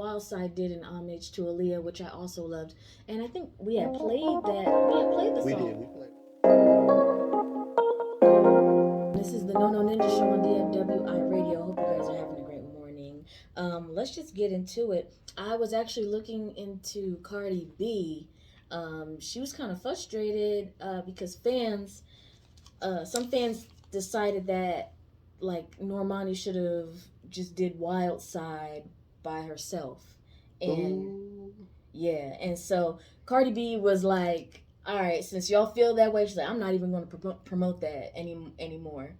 Wild Side did an homage to Aaliyah, which I also loved, and I think we had played that. We had played the We song. did. We played. This is the NONONINJA Show on DFWIRADIO. Hope you guys are having a great morning. Let's just get into it. I was actually looking into Cardi B. She was kind of frustrated because some fans decided that like Normani should have just did Wild Side by herself, and Ooh. yeah, and so Cardi B was like, "All right, since y'all feel that way," she's like, "I'm not even going to promote that anymore."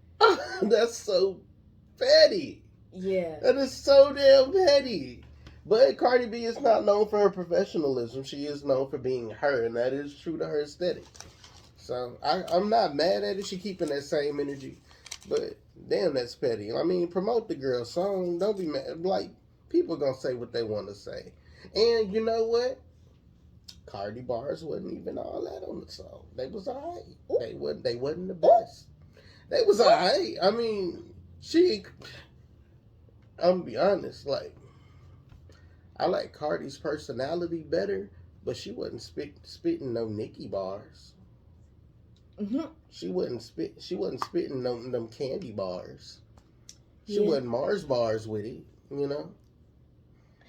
That's so petty. Yeah, That is so damn petty. But Cardi B is not known for her professionalism. She is known for being her, and that is true to her aesthetic. So I'm not mad at it. She keeping that same energy. But damn, that's petty. I mean, promote the girl's song. Don't be mad. Like, people gonna say what they want to say. And you know what? Cardi bars wasn't even all that on the song. They was alright. They wasn't the best. They was alright. I mean, I'm gonna be honest, like, I like Cardi's personality better, but she wasn't spitting no Nicki bars. mm-hmm. She wasn't spitting them candy bars. She Yeah. wasn't Mars bars with it, you know.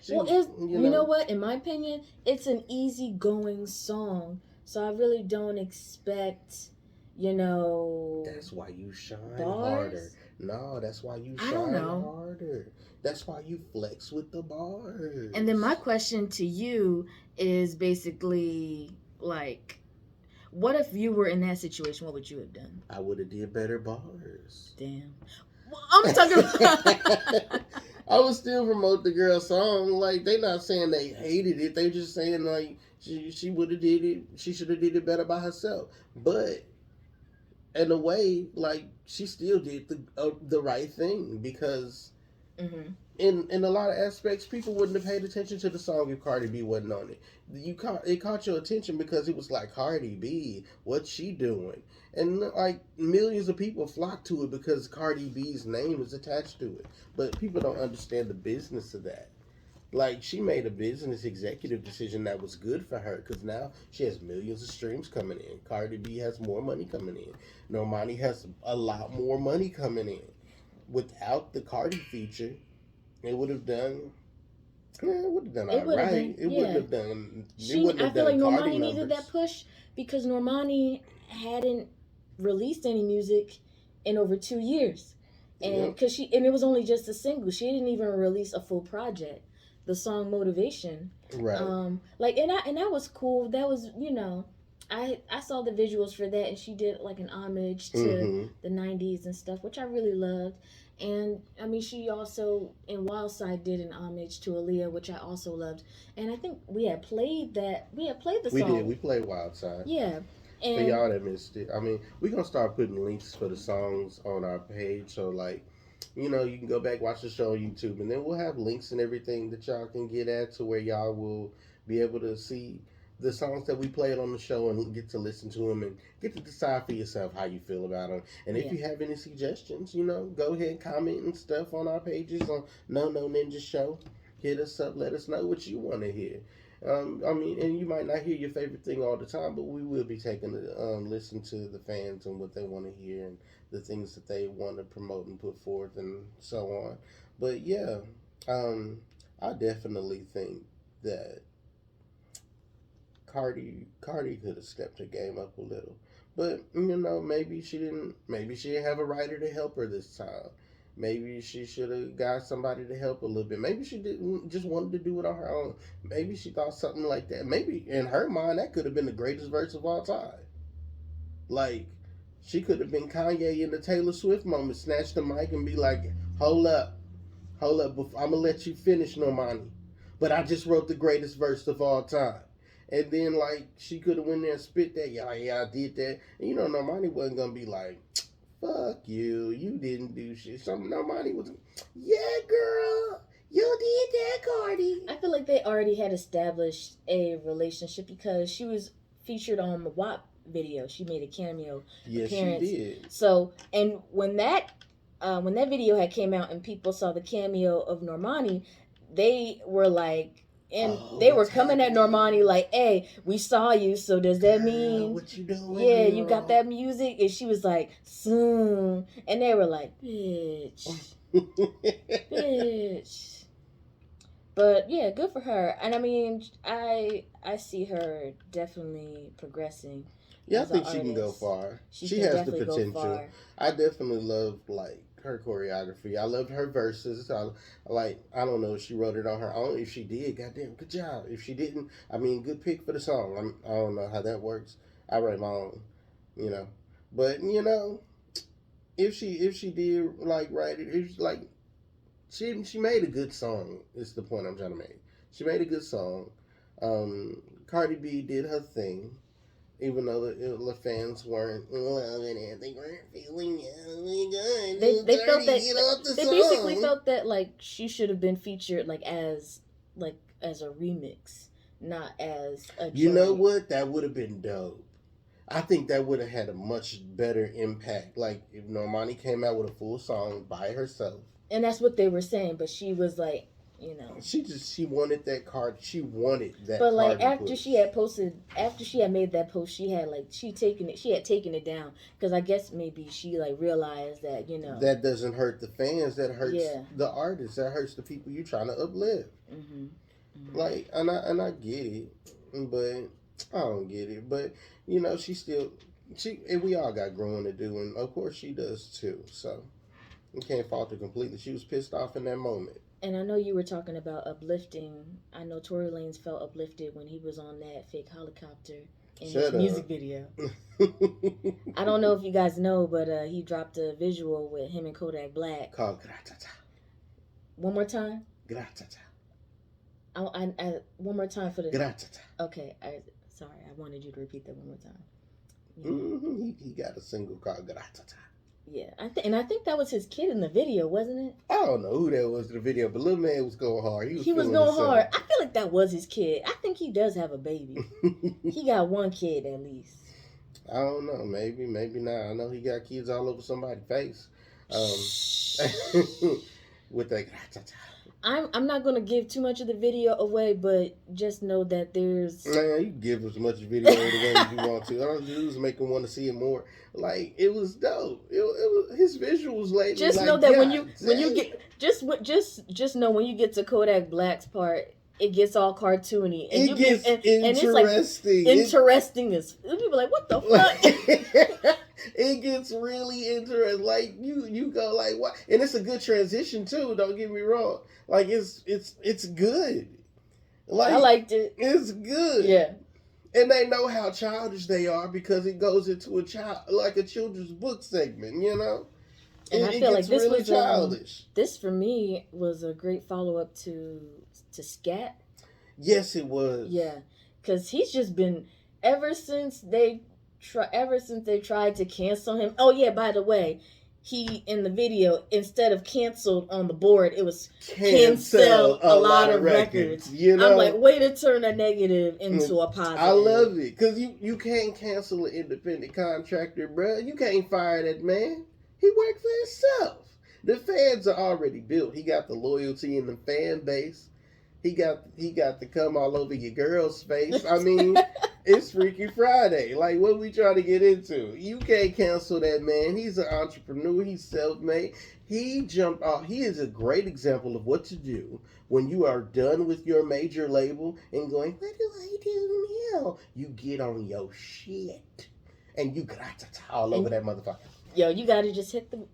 You know what? In my opinion, it's an easygoing song, so I really don't expect, That's why you shine bars? harder. No, that's why you shine harder. That's why you flex with the bars. And then my question to you is basically like, what if you were in that situation? What would you have done? I would have did better bars. Damn. Well, I'm talking about. I would still promote the girl's song. Like, they not saying they hated it. They just saying like she would have did it. She should have did it better by herself. But in a way, like, she still did the right thing because Mm-hmm. in a lot of aspects, people wouldn't have paid attention to the song if Cardi B wasn't on it. It caught your attention because it was like, Cardi B, what's she doing? And like millions of people flock to it because Cardi B's name is attached to it. But people don't understand the business of that. Like, she made a business executive decision that was good for her because now she has millions of streams coming in. Cardi B has more money coming in. Normani has a lot more money coming in. Without the Cardi feature, it would have done. Yeah, it would have done all right. It wouldn't have done. I feel like Normani needed that push because Normani hadn't released any music in over 2 years, and because it was only just a single. She didn't even release a full project. The song Motivation, right? And that was cool. That was I saw the visuals for that, and she did like an homage to the 90s and stuff, which I really loved. And I mean, she also in Wild Side did an homage to Aaliyah, which I also loved. And I think we had played that. We had played the song. We did. We played Wild Side. Yeah. And for y'all that missed it, I mean, we're gonna start putting links for the songs on our page. So like, you can go back, watch the show on YouTube, and then we'll have links and everything that y'all can get at to where y'all will be able to see the songs that we played on the show and get to listen to them and get to decide for yourself how you feel about them. And if you have any suggestions, go ahead and comment and stuff on our pages on NONONINJA Show. Hit us up, let us know what you want to hear. I mean, and you might not hear your favorite thing all the time, but we will be taking listen to the fans and what they want to hear and the things that they want to promote and put forth and so on. But yeah, I definitely think that Cardi could have stepped her game up a little. But, maybe she didn't have a writer to help her this time. Maybe she should have got somebody to help a little bit. Maybe she didn't just wanted to do it on her own. Maybe she thought something like that. Maybe in her mind that could have been the greatest verse of all time. Like, she could have been Kanye in the Taylor Swift moment, snatch the mic and be like, hold up, I'm gonna let you finish, Normani. But I just wrote the greatest verse of all time. And then, like, she could have went there and spit that, yeah, I did that. And Normani wasn't gonna be like, fuck you didn't do shit. Normani was, yeah, girl, you did that, Cardi. I feel like they already had established a relationship because she was featured on the WAP video. She made a cameo appearance. She did. So, and when that video had came out and people saw the cameo of Normani, they were like, and Oh, they were what's coming at happening? Normani like, "Hey, we saw you. So does that mean, What you doing? yeah, you Girl? got that music?" And she was like, "Soon." And they were like, "Bitch, bitch." But yeah, good for her. And I mean, I see her definitely progressing Yeah, I as an think she can go artist. far. She She can has the definitely go potential. far. I definitely love like her choreography. I loved her verses. I don't know if she wrote it on her own. If she did, goddamn, good job. If she didn't, I mean, good pick for the song. I don't know how that works. I write my own, you know. But if she did like write it, if like she made a good song. Is the point I'm trying to make. She made a good song. Cardi B did her thing. Even though the fans weren't loving it, they weren't feeling it. Oh my god, They felt that get off the they song. basically felt that like she should have been featured like as a remix, not as a You know joint. what? That would have been dope. I think that would have had a much better impact. Like if Normani came out with a full song by herself. And that's what they were saying, but she was like, you know. She wanted that card. She wanted that. But like Cardi after push. she had posted, after she had made that post, she had taken it down because I guess maybe she like realized that that doesn't hurt the fans. That hurts Yeah. the artists. That hurts the people you trying to uplift. Mm-hmm. Mm-hmm. Like, and I get it, but I don't get it. But and we all got growing to do, and of course she does too. So you can't fault her completely. She was pissed off in that moment. And I know you were talking about uplifting. I know Tory Lanez felt uplifted when he was on that fake helicopter in his music video. I don't know if you guys know, but he dropped a visual with him and Kodak Black. Called Gratata. One more time? Gratata. I one more time for the... Gratata. Okay, sorry, I wanted you to repeat that one more time. Yeah. Mm-hmm. He got a single called Gratata. Yeah, I think that was his kid in the video, wasn't it? I don't know who that was in the video, but little man was going hard. He was going hard. I feel like that was his kid. I think he does have a baby. He got one kid at least. I don't know. Maybe not. I know he got kids all over somebody's face. With that. I'm not gonna give too much of the video away, but just know that there's... Man, you can give as much video away as you want to. All you do is make them want to see it more. Like, it was dope. It was his visuals lately. Just like, know that when God you get just know when you get to Kodak Black's part, it gets all cartoony and it gets interesting. And it's like interesting as people like, what the fuck? It gets really interesting. Like you go like, what? And it's a good transition too. Don't get me wrong. Like it's good. Like, I liked it. It's good. Yeah. And they know how childish they are because it goes into a children's book segment, And I feel like this really was childish. This for me was a great follow up to Scat. Yes, it was. Yeah, because he's just been ever since they tried to cancel him. Oh yeah, by the way, he in the video, instead of canceled on the board, it was cancel a lot of records. I'm like, way to turn a negative into a positive. I love it because you can't cancel an independent contractor, bro. You can't fire that man. He worked for himself. The fans are already built. He got the loyalty in the fan base. He got to come all over your girl's face. I mean, it's Freaky Friday. Like, what we trying to get into? You can't cancel that man. He's an entrepreneur. He's self-made. He jumped off. He is a great example of what to do when you are done with your major label and going, what do I do now? You get on your shit. And you got all over that motherfucker. Yo, you gotta just hit the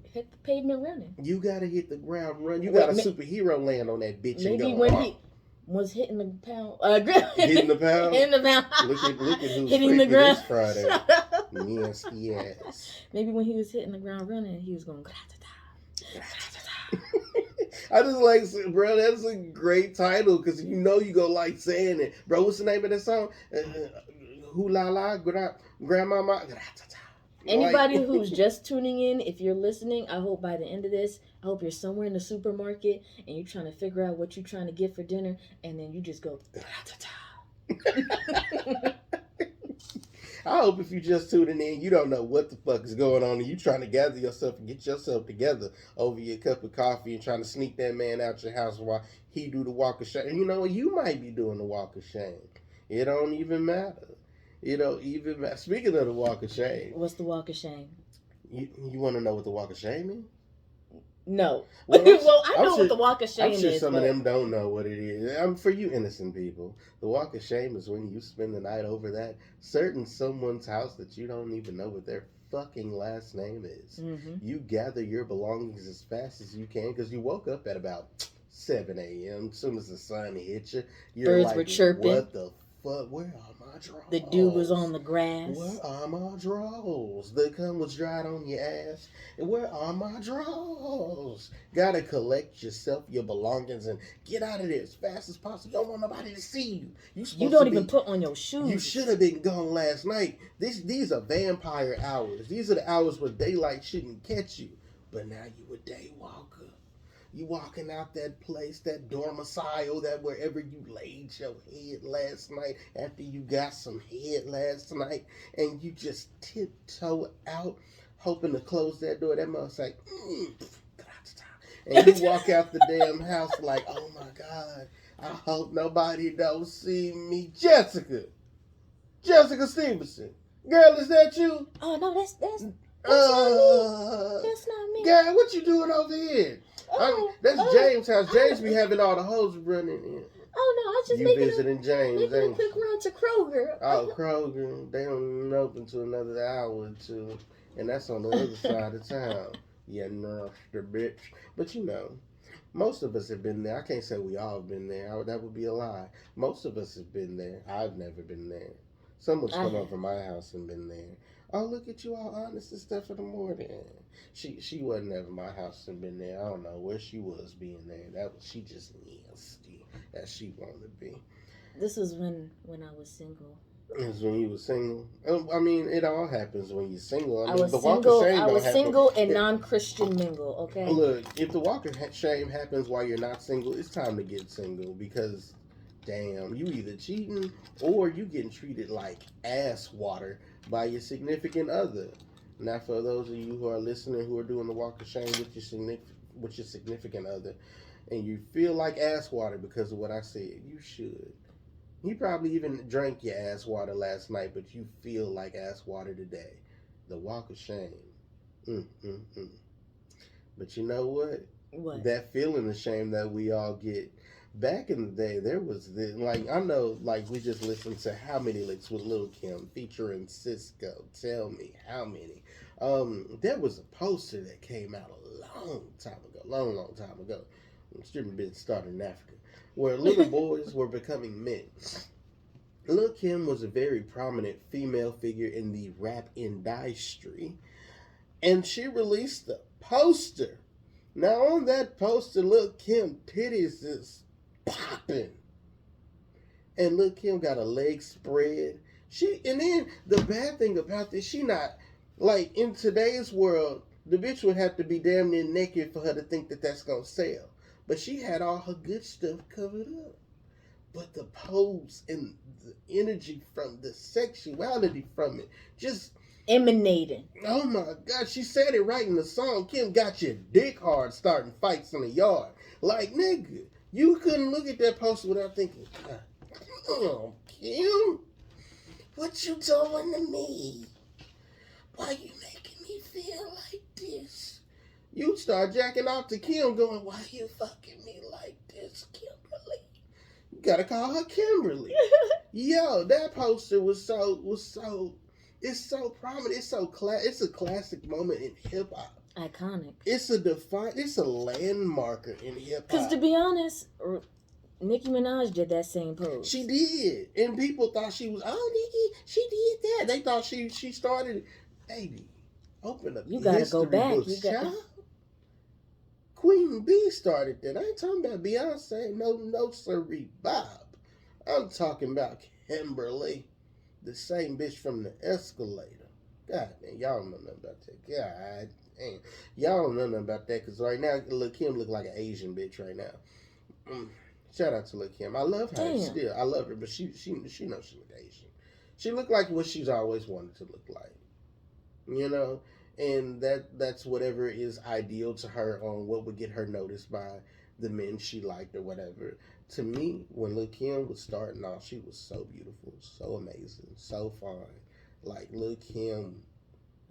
pavement running. You gotta hit the ground running. You got a superhero land on that bitch. Maybe and when he was hitting the pound, hitting the pound, hitting the pound. Look at who's hitting the ground this Friday. Yes. Maybe when he was hitting the ground running, he was going. I just like, bro. That's a great title because you go like saying it, bro. What's the name of that song? Hula la grandmama. Anybody who's just tuning in, if you're listening, I hope by the end of this, I hope you're somewhere in the supermarket and you're trying to figure out what you're trying to get for dinner, and then you just go. I hope if you just tuning in, you don't know what the fuck is going on, and you trying to gather yourself and get yourself together over your cup of coffee and trying to sneak that man out your house while he do the walk of shame. And you know what? You might be doing the walk of shame. It don't even matter. It don't even matter. Speaking of the walk of shame, What's the walk of shame? you want to know what the walk of shame is? No. Well, Well, I know sure, what the walk of shame I'm sure is. some but... of them don't know what it is. For you innocent people, the walk of shame is when you spend the night over that certain someone's house that you don't even know what their fucking last name is. Mm-hmm. You gather your belongings as fast as you can because you woke up at about 7 a.m. As soon as the sun hit you, you're Birds like, were chirping. what the fuck? Where are my drawers? The dude was on the grass. Where are my drawers? The cum was dried on your ass. And where are my drawers? Gotta collect yourself, your belongings, and get out of there as fast as possible. You don't want nobody to see you. You don't even put on your shoes. You should have been gone last night. These are vampire hours. These are the hours where daylight shouldn't catch you. But now you a day walker. You walking out that place, that domicile, that wherever you laid your head last night after you got some head last night, and you just tiptoe out, hoping to close that door. That mother's like, and you walk out the damn house like, oh my God, I hope nobody don't see me. Jessica Stevenson, girl, is that you? Oh no, that's not me. That's not me. Girl, what you doing over here? That's James' house. James be having all the hoes running in. Oh no, I was just visiting James, making a quick run to Kroger. Oh, Kroger. They don't even open to another hour or two. And that's on the other side of town. Yeah, nasty bitch. But you know, most of us have been there. I can't say we all have been there. That would be a lie. Most of us have been there. I've never been there. Someone's come over my house and been there. Oh, look at you all honest and stuff in the morning. She wasn't ever my house and been there. I don't know where she was being there. She just nasty as she wanted to be. This was when I was single. It was when you were single. I mean, it all happens when you're single. I was single and non-Christian mingle. Okay. Look, if the walk of shame happens while you're not single, it's time to get single because, damn, you either cheating or you getting treated like ass water by your significant other. Now, for those of you who are listening who are doing the walk of shame with your significant other, and you feel like ass water because of what I said, you should. You probably even drank your ass water last night, but you feel like ass water today. The walk of shame. But you know what? What? That feeling of shame that we all get. Back in the day, there was this, I know, we just listened to How Many Licks with Lil' Kim featuring Cisco. Tell me how many. There was a poster that came out a long time ago. Stripping bit started in Africa, where little boys were becoming men. Lil' Kim was a very prominent female figure in the rap industry, and she released a poster. Now on that poster, Lil' Kim titties is popping, and Lil' Kim got a leg spread. And then the bad thing about this, she not in today's world, the bitch would have to be damn near naked for her to think that that's gonna sell. But she had all her good stuff covered up. But the pose and the energy from the sexuality from it just emanating. Oh my God, she said it right in the song. Kim got your dick hard starting fights in the yard. Like, nigga, you couldn't look at that poster without thinking, oh, Kim, what you doing to me? Why you making me feel like this? You start jacking off to Kim going, why you fucking me like this, Kimberly? You gotta call her Kimberly. Yo, that poster was so, it's so prominent. It's so it's a classic moment in hip hop. Iconic. It's a landmarker in hip hop. Because to be honest, Nicki Minaj did that same pose. She did. And people thought she was, Nicki, she did that. They thought she started, baby, open up. You gotta go back. Queen B started that. I ain't talking about Beyonce. No, sirree, Bob. I'm talking about Kimberly, the same bitch from the Escalator. God man, y'all don't know nothing about that. God damn, y'all don't know nothing about that because right now, Lil' Kim look like an Asian bitch right now. Shout out to Lil' Kim. I love her still. I love her, but she knows she look Asian. She looked like what she's always wanted to look like. You know, and that's whatever is ideal to her on what would get her noticed by the men she liked or whatever. To me, when Lil Kim was starting off, she was so beautiful, so amazing, so fine. Like Lil Kim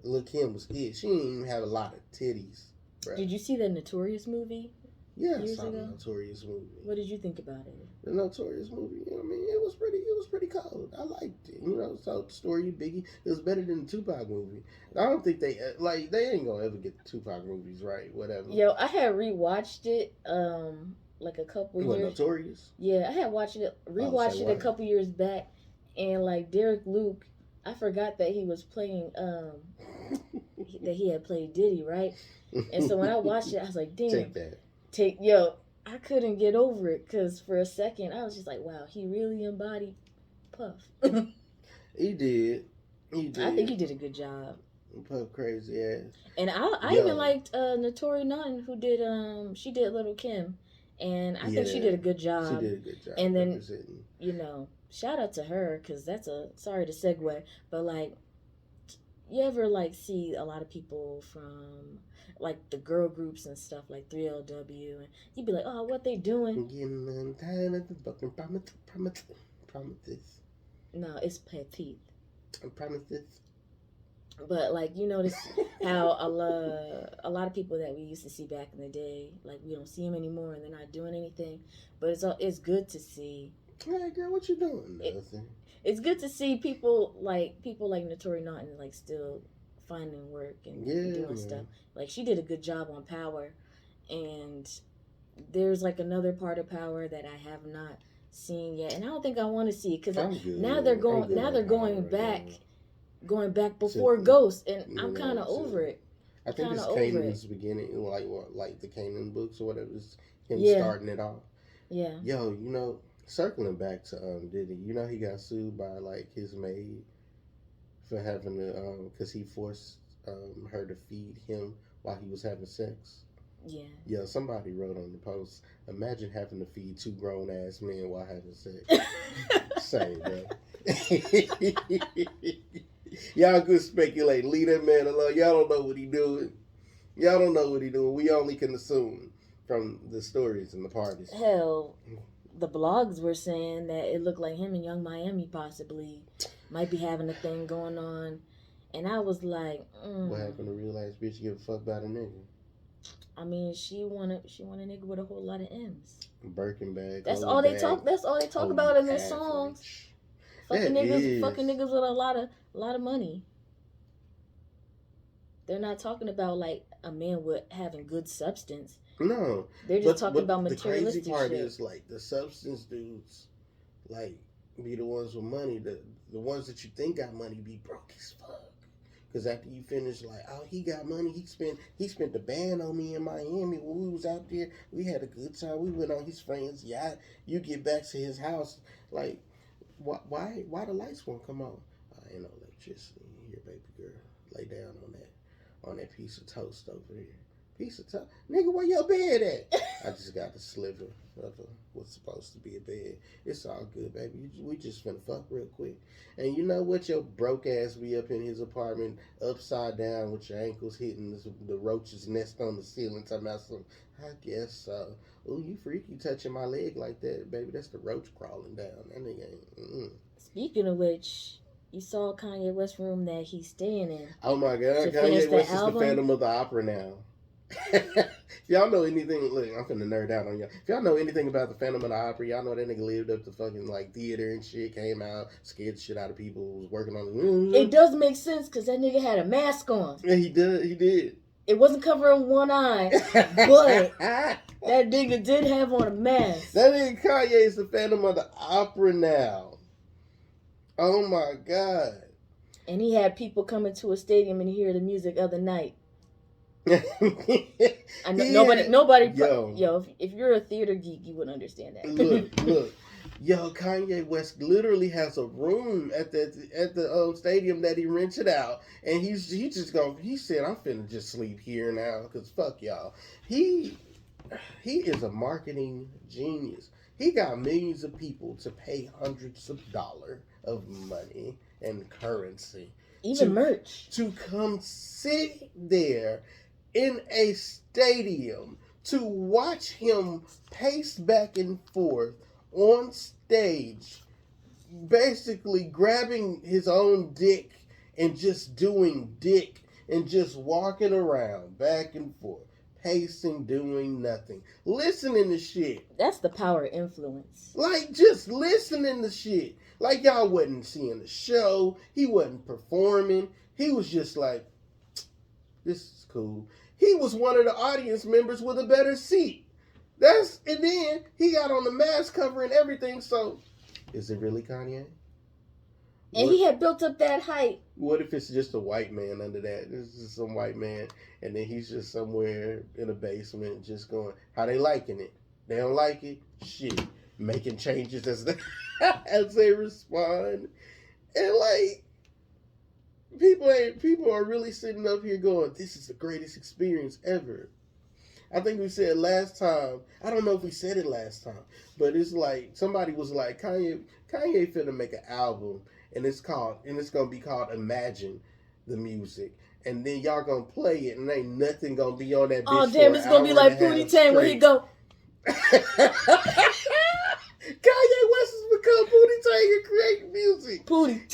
was it. She didn't even have a lot of titties. Bro. Did you see the Notorious movie? Yeah, years I saw ago? the Notorious movie. What did you think about it? The Notorious movie, you know what I mean? It was pretty cold. I liked it. You know, so the story of Biggie, it was better than the Tupac movie. I don't think they ain't gonna ever get the Tupac movies right, whatever. Yo, I had rewatched it like a couple What, years. Notorious? Yeah, I had rewatched it a couple years back, and like Derek Luke, I forgot that he was playing that he had played Diddy, right? And so when I watched it, I was like, damn. Take that. I couldn't get over it because for a second I was just like, wow, he really embodied Puff. He did. I think he did a good job. Puff crazy ass. And I even liked Tory Lanez, who did she did Little Kim, and I think she did a good job. She did a good job. And then shout out to her, because that's sorry to segue, but like, you ever like see a lot of people from like the girl groups and stuff like 3LW, and you'd be like, oh, what they doing? I'm getting tired of the fucking promises. No, it's petite. Promises. But like, you notice how a lot of people that we used to see back in the day, like we don't see them anymore, and they're not doing anything. But it's good to see. Hey girl, what you doing? It's good to see people like Notori Naughton like still finding work and doing stuff. Like, she did a good job on Power, and there's like another part of Power that I have not seen yet, and I don't think I want to see it because now they're going back before Ghost, and I'm kind of over it. I think it's Kanan's beginning, like the Kanan books or whatever. It's him starting it off. Yeah. Yo, circling back to Diddy, he got sued by like his maid for having to because he forced her to feed him while he was having sex. Yeah. Yeah, somebody wrote on the post, imagine having to feed two grown ass men while having sex. Same, bro. Y'all good speculating. Leave that man alone. Y'all don't know what he doing. We only can assume from the stories and the parties. Hell, the blogs were saying that it looked like him and Young Miami possibly might be having a thing going on. And I was like, What happened to real ass bitch give a fuck about a nigga? I mean, she want a nigga with a whole lot of M's. Birkin bag. That's all they talk about in their songs. Fucking niggas with a lot of money. They're not talking about like a man with having good substance. No. They're just talking about materialistic shit. The crazy part is like the substance dudes like be the ones with money. The ones that you think got money be broke as fuck. Because after you finish, like, oh, he got money. He spent the band on me in Miami when we was out there. We had a good time. We went on his friend's yacht. You get back to his house, like, why the lights won't come on? Ain't no electricity here, baby girl. Lay down on that piece of toast over there. Piece of toast, nigga. Where your bed at? I just got a sliver of what's supposed to be a bed. It's all good, baby. We just finna fuck real quick. And you know what? Your broke ass be up in his apartment, upside down with your ankles hitting the roach's nest on the ceiling. Talking about some, I guess so. Ooh, you freaky touching my leg like that, baby. That's the roach crawling down. That nigga ain't. Speaking of which, you saw Kanye West room that he's staying in. Oh my God, Kanye West is the Phantom of the Opera now. If y'all know anything, look, I'm finna nerd out on y'all. If y'all know anything about the Phantom of the Opera, y'all know that nigga lived up to fucking like theater and shit, came out, scared the shit out of people, was working on it. It does make sense because that nigga had a mask on. Yeah, he did. It wasn't covering one eye, but that nigga did have on a mask. That nigga Kanye is the Phantom of the Opera now. Oh my God. And he had people coming to a stadium and hear the music other night. I know, nobody. Yo, if you're a theater geek, you wouldn't understand that. Look. Yo, Kanye West literally has a room at the stadium that he rented out, and he said, I'm finna just sleep here now, because fuck y'all. He is a marketing genius. He got millions of people to pay hundreds of dollars of money and currency. Even merch. To come sit there in a stadium to watch him pace back and forth on stage, basically grabbing his own dick and just doing dick and just walking around back and forth, pacing, doing nothing, listening to shit. That's the power of influence. Like, just listening to shit. Like, y'all wasn't seeing the show. He wasn't performing. He was just like, this is cool. He was one of the audience members with a better seat. And then he got on the mask cover and everything. So, is it really Kanye? And he had built up that hype. What if it's just a white man under that? This is some white man, and then he's just somewhere in a basement just going, how they liking it? They don't like it? Shit. Making changes as they respond. And like, people are really sitting up here going, this is the greatest experience ever. I think we said last time, I don't know if we said it last time, but it's like, somebody was like, Kanye finna make an album, and it's gonna be called Imagine the Music. And then y'all gonna play it, and ain't nothing gonna be on that bitch. Oh damn, it's gonna be like Pootie Tang when he go. Kanye West has become Pootie Tang and creating music. Pootie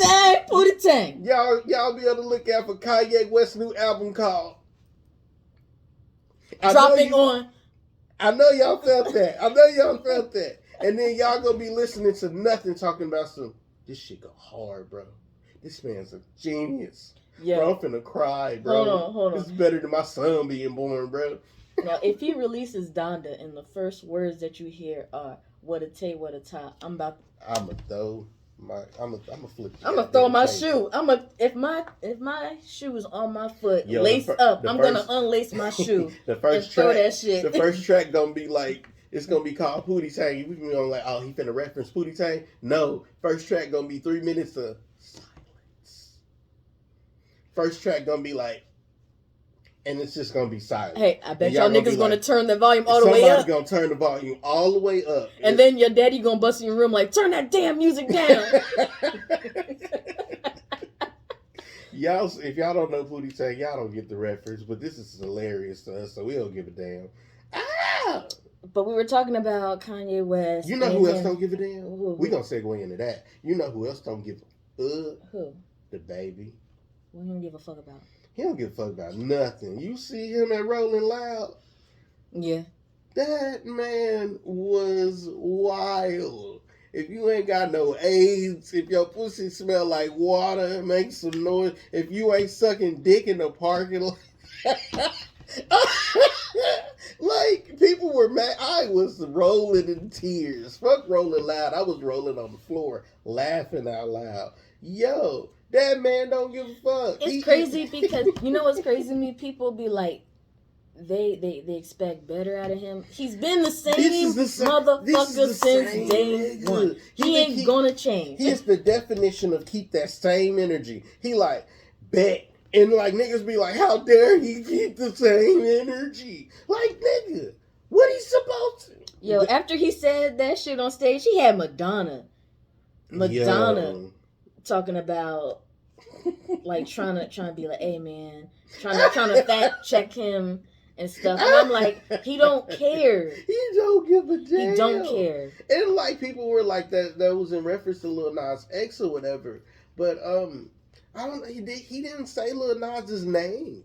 Tang. Y'all be able to look out for Kanye West's new album called Dropping On. I know y'all felt that. And then y'all gonna be listening to nothing talking about this shit go hard, bro. This man's a genius. Yeah. Bro, I'm finna cry, bro. Hold on. This is better than my son being born, bro. Now, if he releases Donda and the first words that you hear are "what a tay, what a top," I'm gonna throw my shoe. If my shoe is on my foot, laced up, I'm gonna unlace my shoe. Throw that shit. The first track gonna be like, it's gonna be called Pootie Tang. You be on like, oh, he finna reference Pootie Tang. No, first track gonna be 3 minutes of silence. First track gonna be like, and it's just gonna be silent. Hey, I bet y'all niggas gonna turn the volume all the way up. Somebody's gonna turn the volume all the way up. And then your daddy gonna bust in your room like, turn that damn music down. Y'all, if y'all don't know Pootie Tang, y'all don't get the reference, but this is hilarious to us, so we don't give a damn. Ah! But we were talking about Kanye West. You know who else don't give a damn? Who? We gonna segue into that. You know who else don't give a Who? DaBaby. What do you give a fuck about? He don't give a fuck about nothing. You see him at Rolling Loud? Yeah. That man was wild. If you ain't got no AIDS, if your pussy smell like water, make some noise, if you ain't sucking dick in the parking lot. Like, people were mad. I was rolling in tears. Fuck Rolling Loud. I was rolling on the floor, laughing out loud. Yo, that man don't give a fuck. It's crazy because, you know what's crazy to me? People be like, they expect better out of him. He's been the same motherfucker since day one. He ain't gonna change. He's the definition of keep that same energy. He like, bet. And like niggas be like, how dare he keep the same energy? Like, nigga, what he supposed to? Yo, after he said that shit on stage, he had Madonna talking about like trying to be like, hey man, trying to fact check him and stuff. And I'm like, he don't care. He don't give a damn. He don't care. And like people were like that was in reference to Lil Nas X or whatever. But I don't know. He didn't say Lil Nas's name.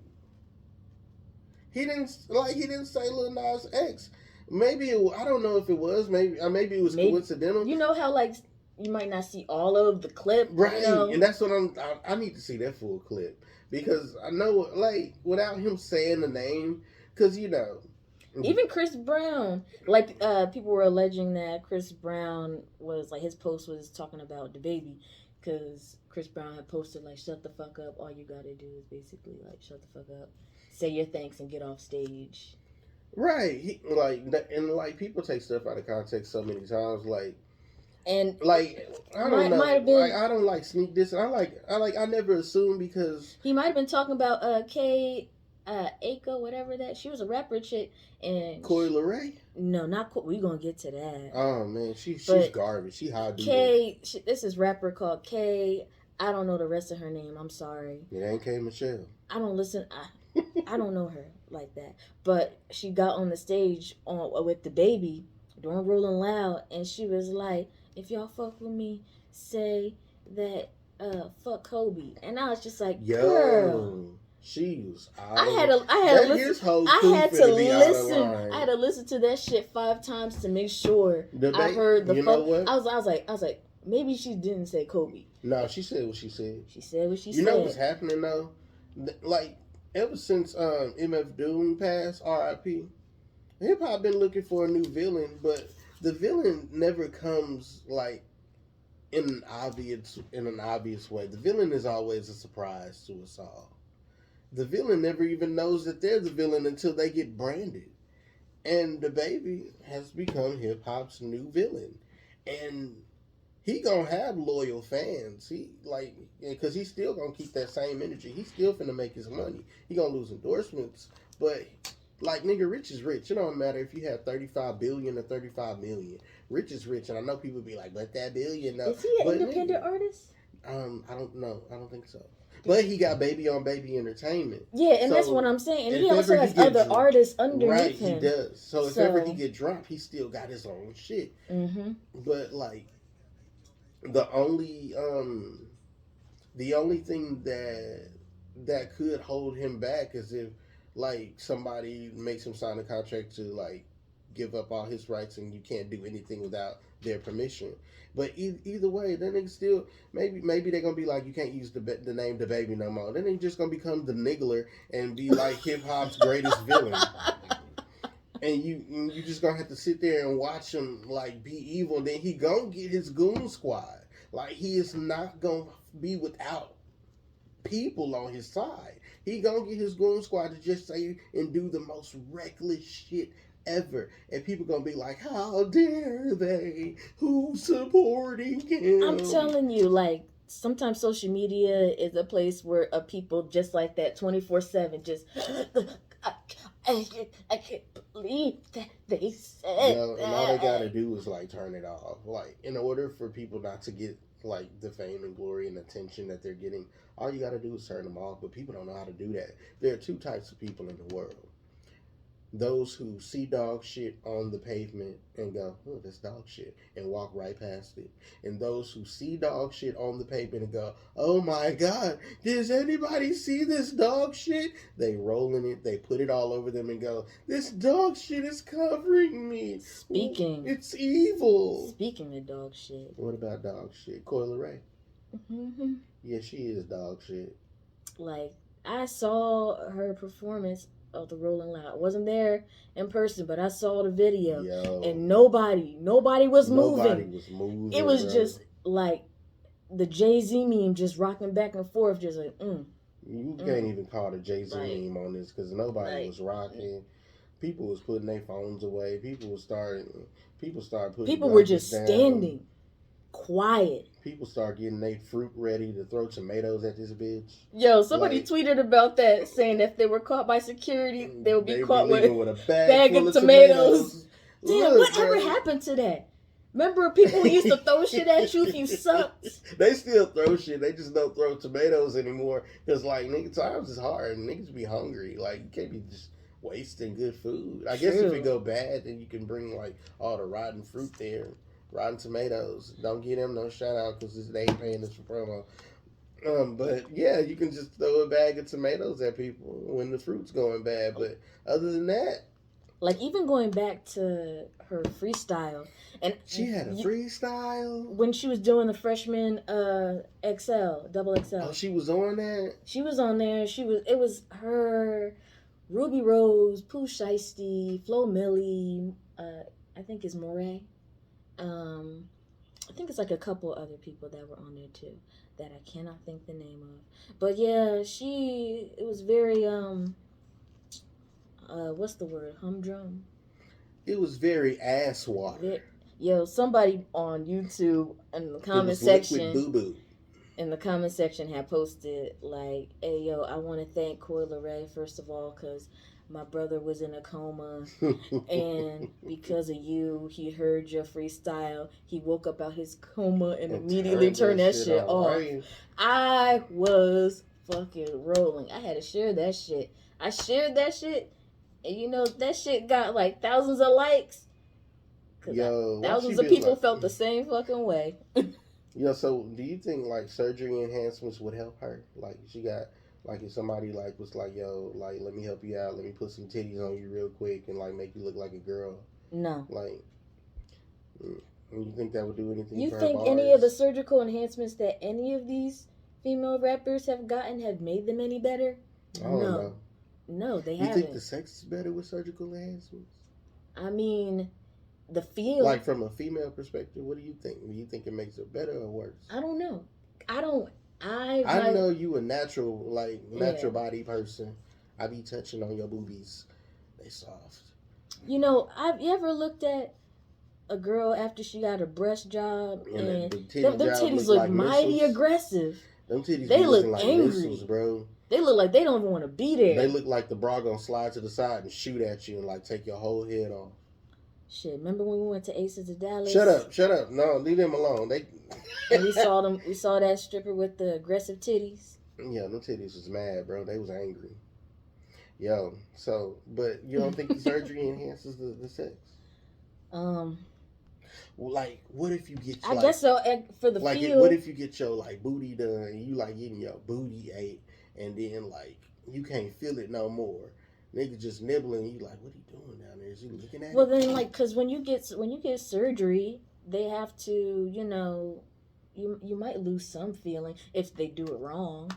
He didn't say Lil Nas X. Maybe I don't know if it was. Maybe it was coincidental. You know how like you might not see all of the clip, right? You know? And that's what I need to see that full clip because I know like without him saying the name, because you know. Even Chris Brown, like people were alleging that Chris Brown was like his post was talking about DaBaby. Because Chris Brown had posted, like, shut the fuck up. All you gotta do is basically, like, shut the fuck up. Say your thanks and get off stage. Right. People take stuff out of context so many times. I don't know. I don't like sneak this. I never assume because... He might have been talking about Aiko, whatever that. She was a rapper chick. And Coi Leray? No, not Coi. We gonna get to that. Oh, man. She's garbage. She hot. This is rapper called K. I don't know the rest of her name. I'm sorry. It ain't K. Michelle. I don't listen. I don't know her like that. But she got on the stage with DaBaby during Rolling Loud, and she was like, "If y'all fuck with me, say that fuck Kobe." And I was just like, "Girl." She was. I had to listen to that shit 5 times to make sure I heard the fuck. I was like, maybe she didn't say Kobe. No, she said what she said. She said what she said. You know what's happening though? Like ever since MF Doom passed, R.I.P. Hip hop been looking for a new villain, but the villain never comes like in an obvious way. The villain is always a surprise to us all. The villain never even knows that they're the villain until they get branded. And DaBaby has become hip hop's new villain, and he gonna have loyal fans. Because he's still gonna keep that same energy. He's still finna make his money. He gonna lose endorsements, but like nigga, rich is rich. It don't matter if you have 35 billion or 35 million. Rich is rich, and I know people be like, "But that billion." No. Is he an independent artist? I don't know. I don't think so. But he got Baby on Baby Entertainment. Yeah, and that's what I'm saying. And he also has other artists underneath him. Right, he does. So if ever he get dropped, he still got his own shit. Mm-hmm. But like the only thing that could hold him back is if like somebody makes him sign a contract to like give up all his rights and you can't do anything without their permission. But either way, then they still maybe they're gonna be like, you can't use the name DaBaby no more. Then they just gonna become the Niggler and be like hip hop's greatest villain. And you just gonna have to sit there and watch him like be evil. And then he gonna get his goon squad. Like he is not gonna be without people on his side. He gonna get his goon squad to just say and do the most reckless shit ever, and people gonna be like, how dare they, who's supporting him? I'm telling you, like sometimes social media is a place where people just like that 24/7 just I can't believe that they said that. And all they gotta do is like turn it off. Like in order for people not to get like the fame and glory and attention that they're getting, all you gotta do is turn them off. But people don't know how to do that. There are 2 types of people in the world. Those who see dog shit on the pavement and go, oh, that's dog shit, and walk right past it. And those who see dog shit on the pavement and go, oh my God, does anybody see this dog shit? They roll in it, they put it all over them and go, this dog shit is covering me. It's evil. Speaking of dog shit. What about dog shit? Coyle Ray. Mm-hmm. Yeah, she is dog shit. Like, I saw her performance of the Rolling Loud. I wasn't there in person, but I saw the video. And nobody was moving. It was just like the Jay-Z meme just rocking back and forth, just like, You can't even call the Jay-Z meme on this because nobody was rocking. People was putting their phones away. People were just standing quiet. People start getting their fruit ready to throw tomatoes at this bitch. Yo, somebody tweeted about that, saying if they were caught by security, they would be caught with a bag of tomatoes. Damn, whatever happened to that? Remember people who used to throw shit at you if you sucked? They still throw shit. They just don't throw tomatoes anymore. Because, like, nigga, times is hard. And niggas be hungry. Like, you can't be just wasting good food. I guess if it go bad, then you can bring, like, all the rotten fruit there. Rotten tomatoes. Don't give them no shout out because they ain't paying us for promo. But yeah, you can just throw a bag of tomatoes at people when the fruit's going bad. But other than that, like even going back to her freestyle, and she had a freestyle when she was doing the freshman double XL. Oh, she was on that. She was on there. It was her, Ruby Rose, Pooh Shiesty, Flo Milli. I think it's Moray. I think it's like a couple other people that were on there too that I cannot think the name of. But yeah, it was very what's the word? Humdrum. It was very ass water. Yo, somebody on YouTube in the comment section, boo-boo. In the comment section had posted like, "Hey yo, I want to thank Coyle Ray first of all because my brother was in a coma, and because of you, he heard your freestyle. He woke up out his coma and immediately turned that shit off. Right. I was fucking rolling. I had to share that shit. I shared that shit, and you know that shit got like thousands of likes. Yo, thousands of people felt the same fucking way. Yo, so do you think like surgery enhancements would help her? Like she got like if somebody like was like, yo, like let me help you out, let me put some titties on you real quick and like make you look like a girl. No. Like, you think that would do anything? You for think her bars? any of the surgical enhancements that any of these female rappers have gotten have made them any better? I don't know. No, they haven't. haven't. You think the sex is better with surgical enhancements? I mean, the feel. Like from a female perspective, what do you think? Do you think it makes it better or worse? I don't know. I know you a natural body person. I be touching on your boobies. They soft. You know, you ever looked at a girl after she got a breast job and them titties look like mighty missiles. Aggressive. Them titties they look like angry, missiles, bro. They look like they don't even want to be there. They look like the bra gonna slide to the side and shoot at you and like take your whole head off. Shit, remember when we went to Aces of Dallas? Shut up. No, leave them alone. And we saw that stripper with the aggressive titties. Yeah, them titties was mad, bro. They was angry. Yo, so, but you don't think the surgery enhances the sex? Like, what if you get? I guess so. For the like, feel. What if you get your like booty done and you like getting your booty ate and then like you can't feel it no more? Nigga just nibbling. You like, what are you doing down there? Is he looking at? Well, then like, cause when you get surgery, they have to, you know, you might lose some feeling if they do it wrong.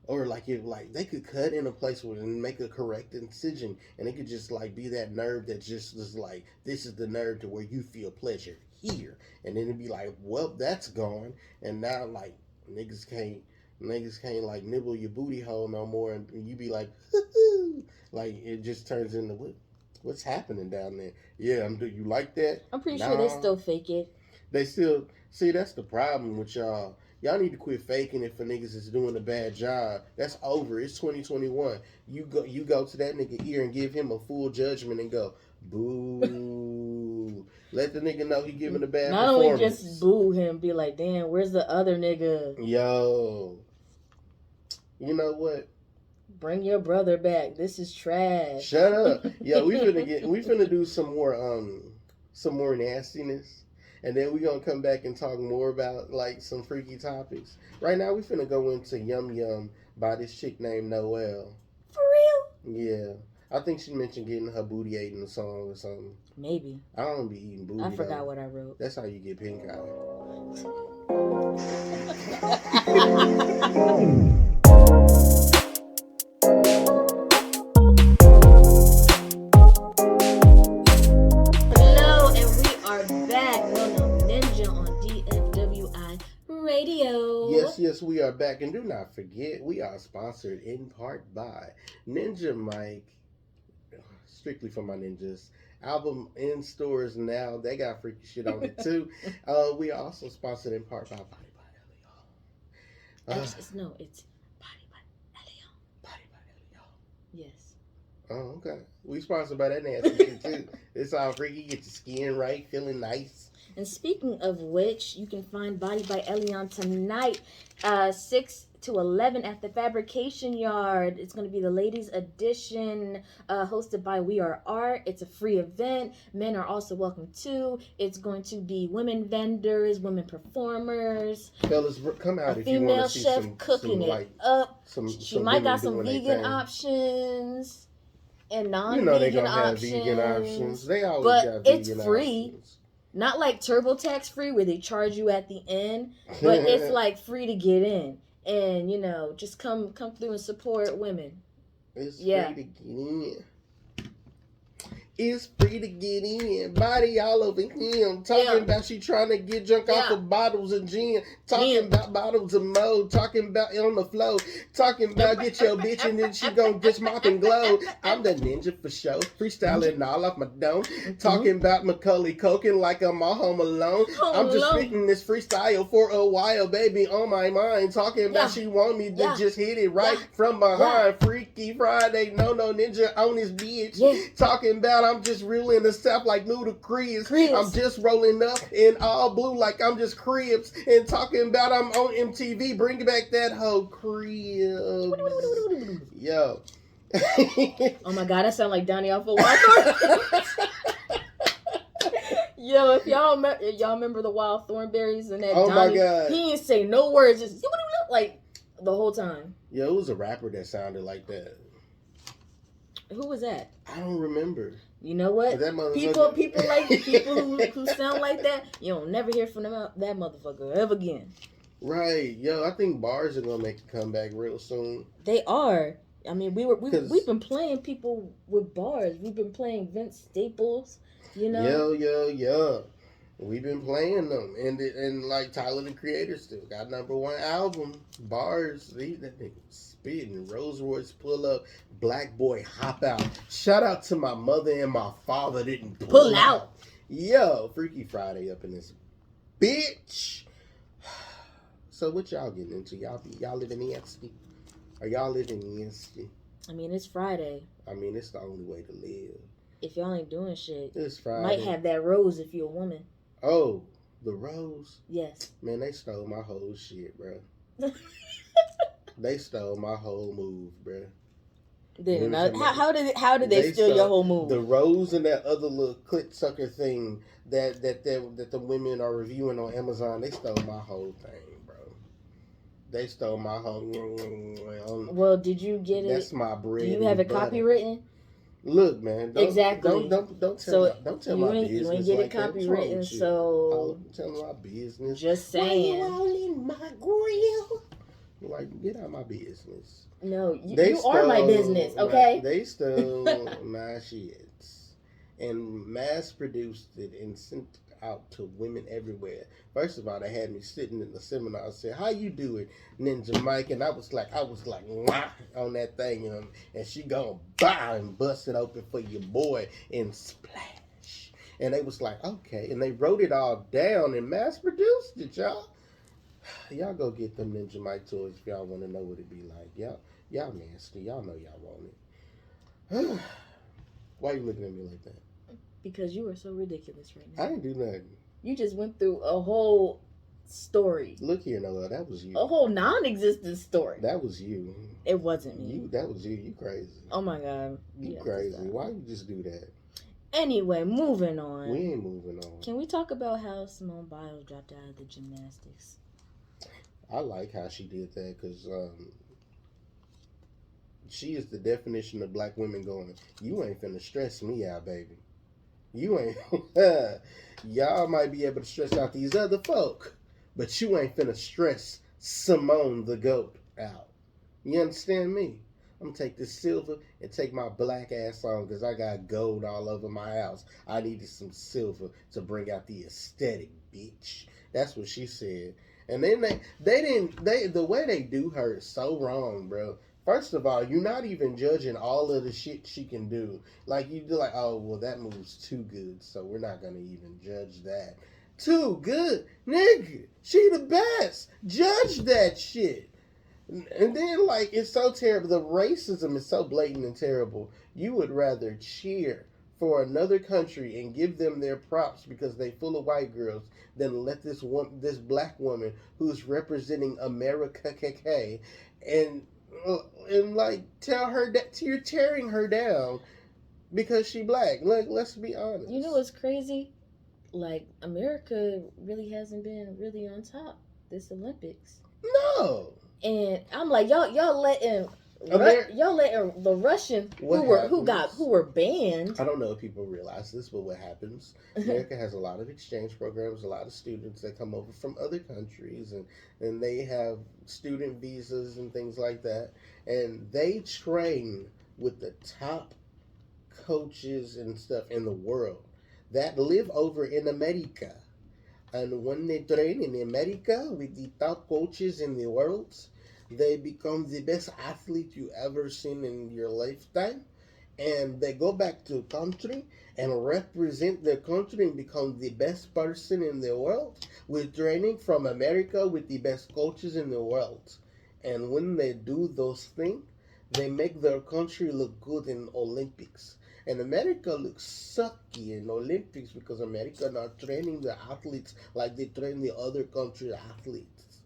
Or like if like they could cut in a place where and make a correct incision, and it could just like be that nerve that just is like, this is the nerve to where you feel pleasure here, and then it'd be like, well, that's gone, and now like niggas can't like nibble your booty hole no more, and you be like, like it just turns into what's happening down there? Yeah, do you like that? I'm pretty sure they still fake it. They still see that's the problem with y'all. Y'all need to quit faking it for niggas that's doing a bad job. That's over. It's 2021. You go to that nigga ear and give him a full judgment and go, boo. Let the nigga know he giving a bad performance. Not only just boo him, be like, damn, where's the other nigga? Yo. You know what? Bring your brother back. This is trash. Shut up. Yo, we finna do some more nastiness. And then we're going to come back and talk more about, like, some freaky topics. Right now, we finna go into Yum Yum by this chick named Noelle. For real? Yeah. I think she mentioned getting her booty ate in the song or something. Maybe. I don't be eating booty, I forgot what I wrote. That's how you get pink eye. Yes, we are back. And do not forget, we are sponsored in part by Ninja Mic, strictly for my ninjas. Album in stores now. They got freaky shit on it too. We are also sponsored in part by Body by Elion. It's Body by Elion. Body by Elion. Yes. Oh, okay. We sponsored by that nasty shit too. It's all freaky. Get your skin right, feeling nice. And speaking of which, you can find Body by Elion tonight, 6 to 11 at the Fabrication Yard. It's going to be the ladies' edition, hosted by We Are Art. It's a free event. Men are also welcome too. It's going to be women vendors, women performers. Fellas, come out if you want to see some female chef cooking it up. She might got some vegan options and non-vegan options. You know they're going to have vegan options. They always got vegan options. But it's free. Not like TurboTax free where they charge you at the end, but it's like free to get in. And, you know, just come through and support women. It's free to get in. is free to get in. Body all over him. Talking about she trying to get drunk off of bottles of gin. Talking about bottles of mo. Talking about on the flow. Talking about get your bitch and then she gon' just mop and glow. I'm the ninja for show. Freestyling all off my dome. Talking about Macaulay Culkin like I'm all home alone. I'm just speaking this freestyle for a while, baby, on my mind. Talking about she want me to just hit it right from behind. Freaky Friday, no ninja on this bitch. Talking about I'm just real in the South like Ludacris. I'm just rolling up in all blue like I'm just Cribs. And talking about I'm on MTV, bring back that whole Cribs. Yo. Oh my God, that sound like Donnie off of Wild. Yo, if y'all remember the Wild Thornberries and that Donnie, my God. He didn't say no words, just like the whole time. Yo, it was a rapper that sounded like that. Who was that? I don't remember. You know what? People who sound like that, you don't never hear from that motherfucker ever again. Right. Yo, I think bars are gonna make a comeback real soon. They are. I mean, we've been playing people with bars. We've been playing Vince Staples, you know. Yo. We've been playing them, and like Tyler the Creator still got #1 album. Bars, that nigga spitting. Rolls Royce pull up, Black Boy hop out. Shout out to my mother and my father didn't pull out. Yo, Freaky Friday up in this bitch. So what y'all getting into? Y'all living nasty? Are y'all living nasty? I mean, it's Friday. I mean, it's the only way to live. If y'all ain't doing shit, it's Friday. Might have that rose if you're a woman. Oh, the rose? Yes. Man, they stole my whole shit, bro. They stole my whole move, bro. Then how did they steal your whole move? The rose and that other little clit sucker thing that the women are reviewing on Amazon. They stole my whole thing, bro. They stole my whole. Well, did you get it? That's my bread. Do you have it copywritten? Look, man. Don't tell my business. You ain't get it copywritten, so I'm telling my business. Just saying. Why you all in my grill? Like, get out of my business. No, you are my business, okay? They stole my shits and mass produced it and sent it out to women everywhere. First of all, they had me sitting in the seminar. I said, "How you doing, Ninja Mike?" And I was like, "Wah," on that thing, and she gonna bow and bust it open for your boy and splash. And they was like, "Okay," and they wrote it all down and mass produced it, y'all. Y'all go get them Ninja Mike toys if y'all want to know what it be like. Y'all nasty. Y'all know y'all want it. Why you looking at me like that? Because you are so ridiculous right now. I didn't do nothing. You just went through a whole story. Look here, Noah. That was you. A whole non-existent story. That was you. It wasn't me. That was you. You crazy. Oh my God. You crazy. Why you just do that? Anyway, moving on. We ain't moving on. Can we talk about how Simone Biles dropped out of the gymnastics? I like how she did that because she is the definition of black women going, "You ain't finna stress me out, baby. You ain't." Y'all might be able to stress out these other folk, but you ain't finna stress Simone the GOAT out. You understand me? I'm gonna take this silver and take my black ass on because I got gold all over my house. I needed some silver to bring out the aesthetic, bitch. That's what she said. And then the way they do her is so wrong, bro. First of all, you're not even judging all of the shit she can do. Like, you do like, oh, well, that move's too good, so we're not going to even judge that. Too good? Nigga, she the best. Judge that shit. And then, like, it's so terrible. The racism is so blatant and terrible. You would rather cheer for another country and give them their props because they full of white girls than let this black woman who's representing America and like tell her that you're tearing her down because she black. Like, let's be honest. You know what's crazy? Like, America really hasn't been really on top this Olympics. No. And I'm like, y'all letting the Russian who were banned. I don't know if people realize this, but what happens? America has a lot of exchange programs, a lot of students that come over from other countries, and they have student visas and things like that, and they train with the top coaches and stuff in the world that live over in America. And when they train in America with the top coaches in the world, they become the best athlete you ever seen in your lifetime. And they go back to country and represent their country and become the best person in the world with training from America with the best coaches in the world. And when they do those things, they make their country look good in Olympics. And America looks sucky in Olympics because America not training the athletes like they train the other country athletes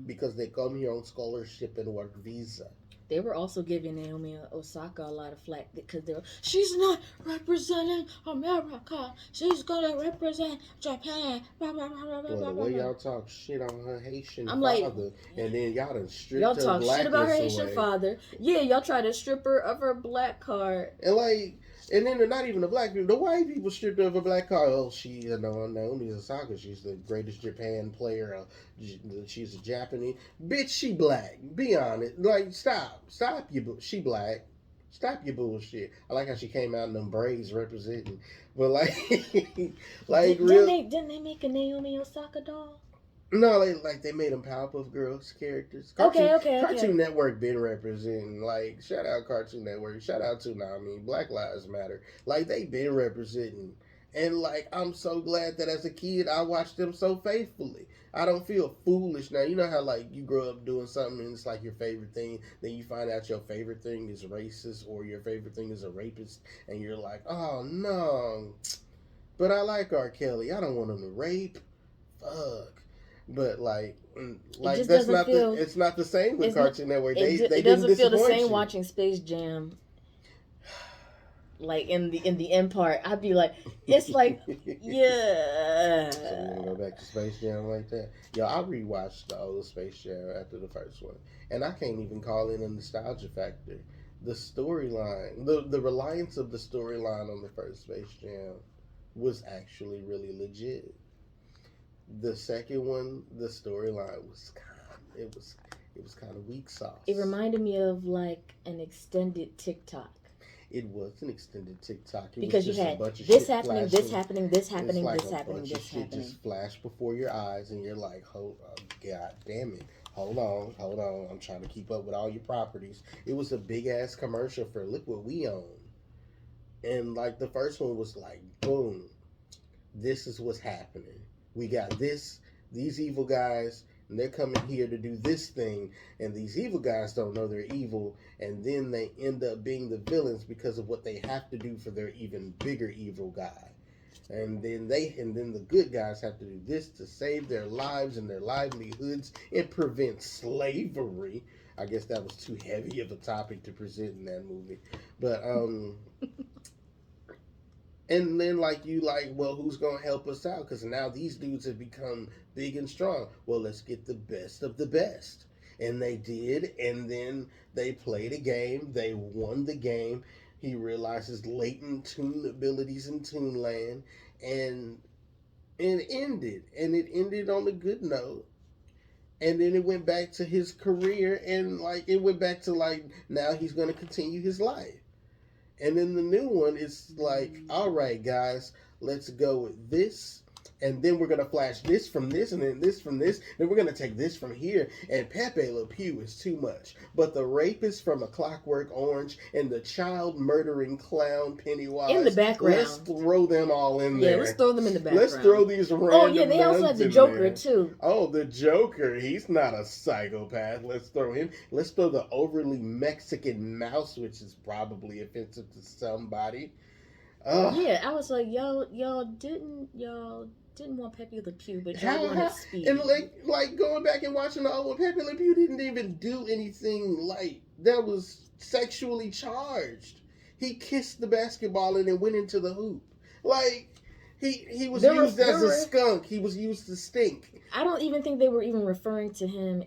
because they come here on scholarship and work visa. They were also giving Naomi Osaka a lot of flack because she's not representing America. She's gonna represent Japan. Well, the way y'all talk shit on her Haitian I'm father, and then y'all done stripped y'all her talk shit about her Haitian away. father. Yeah, y'all try to strip her of her black card. And then they're not even the black people. The white people stripped her of a black card. Oh, Naomi Osaka. She's the greatest Japan player. She's a Japanese. Bitch, she black. Be honest. Like, stop. She black. Stop your bullshit. I like how she came out in them braids representing. But, Didn't they make a Naomi Osaka doll? No, they made them Powerpuff Girls characters. Cartoon Network been representing. Like, shout out Cartoon Network. Shout out to Black Lives Matter. Like, they been representing. And, I'm so glad that as a kid, I watched them so faithfully. I don't feel foolish now. You know how, you grow up doing something and it's like your favorite thing. Then you find out your favorite thing is racist or your favorite thing is a rapist. And you're like, oh, no. But I like R. Kelly. I don't want him to rape. Fuck. But it's not the same with Cartoon Network. They doesn't feel the same watching Space Jam. Like in the end part, I'd be like, it's like, yeah. So we're gonna go back to Space Jam like that. Yo, I rewatched the old Space Jam after the first one, and I can't even call it a nostalgia factor. The storyline, the reliance of the storyline on the first Space Jam was actually really legit. The second one, the storyline was kind of weak sauce. It reminded me of an extended TikTok. It was an extended TikTok. Because you had this happening, this happening, this happening, this happening, this happening. Just flash before your eyes, and you're like, God damn it. Hold on. I'm trying to keep up with all your properties. It was a big ass commercial for look what we own. And the first one was boom, this is what's happening. We got these evil guys, and they're coming here to do this thing, and these evil guys don't know they're evil, and then they end up being the villains because of what they have to do for their even bigger evil guy. And then the good guys have to do this to save their lives and their livelihoods and prevent slavery. I guess that was too heavy of a topic to present in that movie. But and then well, who's gonna help us out? Because now these dudes have become big and strong. Well, let's get the best of the best. And they did, and then they played a game. They won the game. He realizes latent tune abilities in Toonland, and it ended on a good note. And then it went back to his career, and it went back to now he's gonna continue his life. And then the new one is all right, guys, let's go with this. And then we're going to flash this from this, and then this from this. Then we're going to take this from here. And Pepe Le Pew is too much. But the rapist from A Clockwork Orange and the child murdering clown Pennywise. In the background. Let's throw them all in there. Yeah, let's throw them in the background. Let's throw these random Oh, yeah, they also had the Joker, there. too. Oh, the Joker. He's not a psychopath. Let's throw him. Let's throw the overly Mexican mouse, which is probably offensive to somebody. Yeah, I was like, y'all didn't want Pepe Le Pew, but y'all wanted Speed. And going back and watching the old one, Pepe Le Pew didn't even do anything that was sexually charged. He kissed the basketball and then went into the hoop. He was used as a skunk. He was used to stink. I don't even think they were even referring to him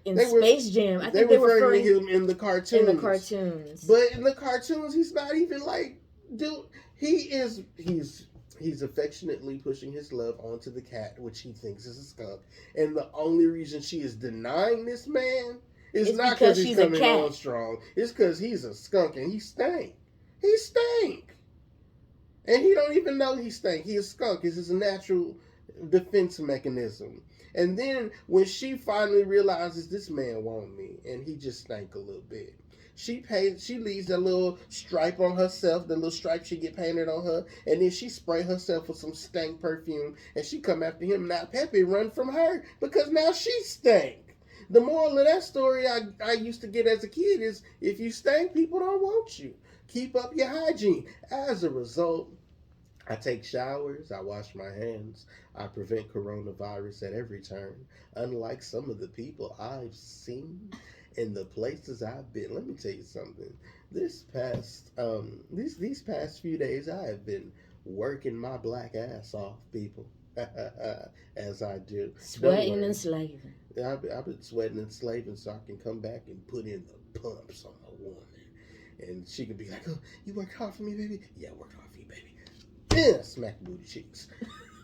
in Space Jam. I think they were referring to him in the cartoons. In the cartoons. But in the cartoons, he's not even dude. He's affectionately pushing his love onto the cat, which he thinks is a skunk. And the only reason she is denying this man is not because he's coming on strong. It's because he's a skunk and he stank. He stank. And he don't even know he stank. He a skunk. It's his natural defense mechanism. And then when she finally realizes this man want me, and he just stank a little bit, she leaves that little stripe on herself, the little stripe she get painted on her, and then she spray herself with some stank perfume, and she come after him. Now Peppy run from her because now she stank. The moral of that story I used to get as a kid is if you stank, people don't want you. Keep up your hygiene. As a result, I take showers, I wash my hands, I prevent coronavirus at every turn. Unlike some of the people I've seen in the places I've been. Let me tell you something. These past few days I have been working my black ass off, people. As I do. Sweating and slaving. I've been sweating and slaving so I can come back and put in the pumps on my woman. And she could be like, oh, you worked hard for me, baby? Yeah, I worked hard for you, baby. Yeah, smack booty cheeks.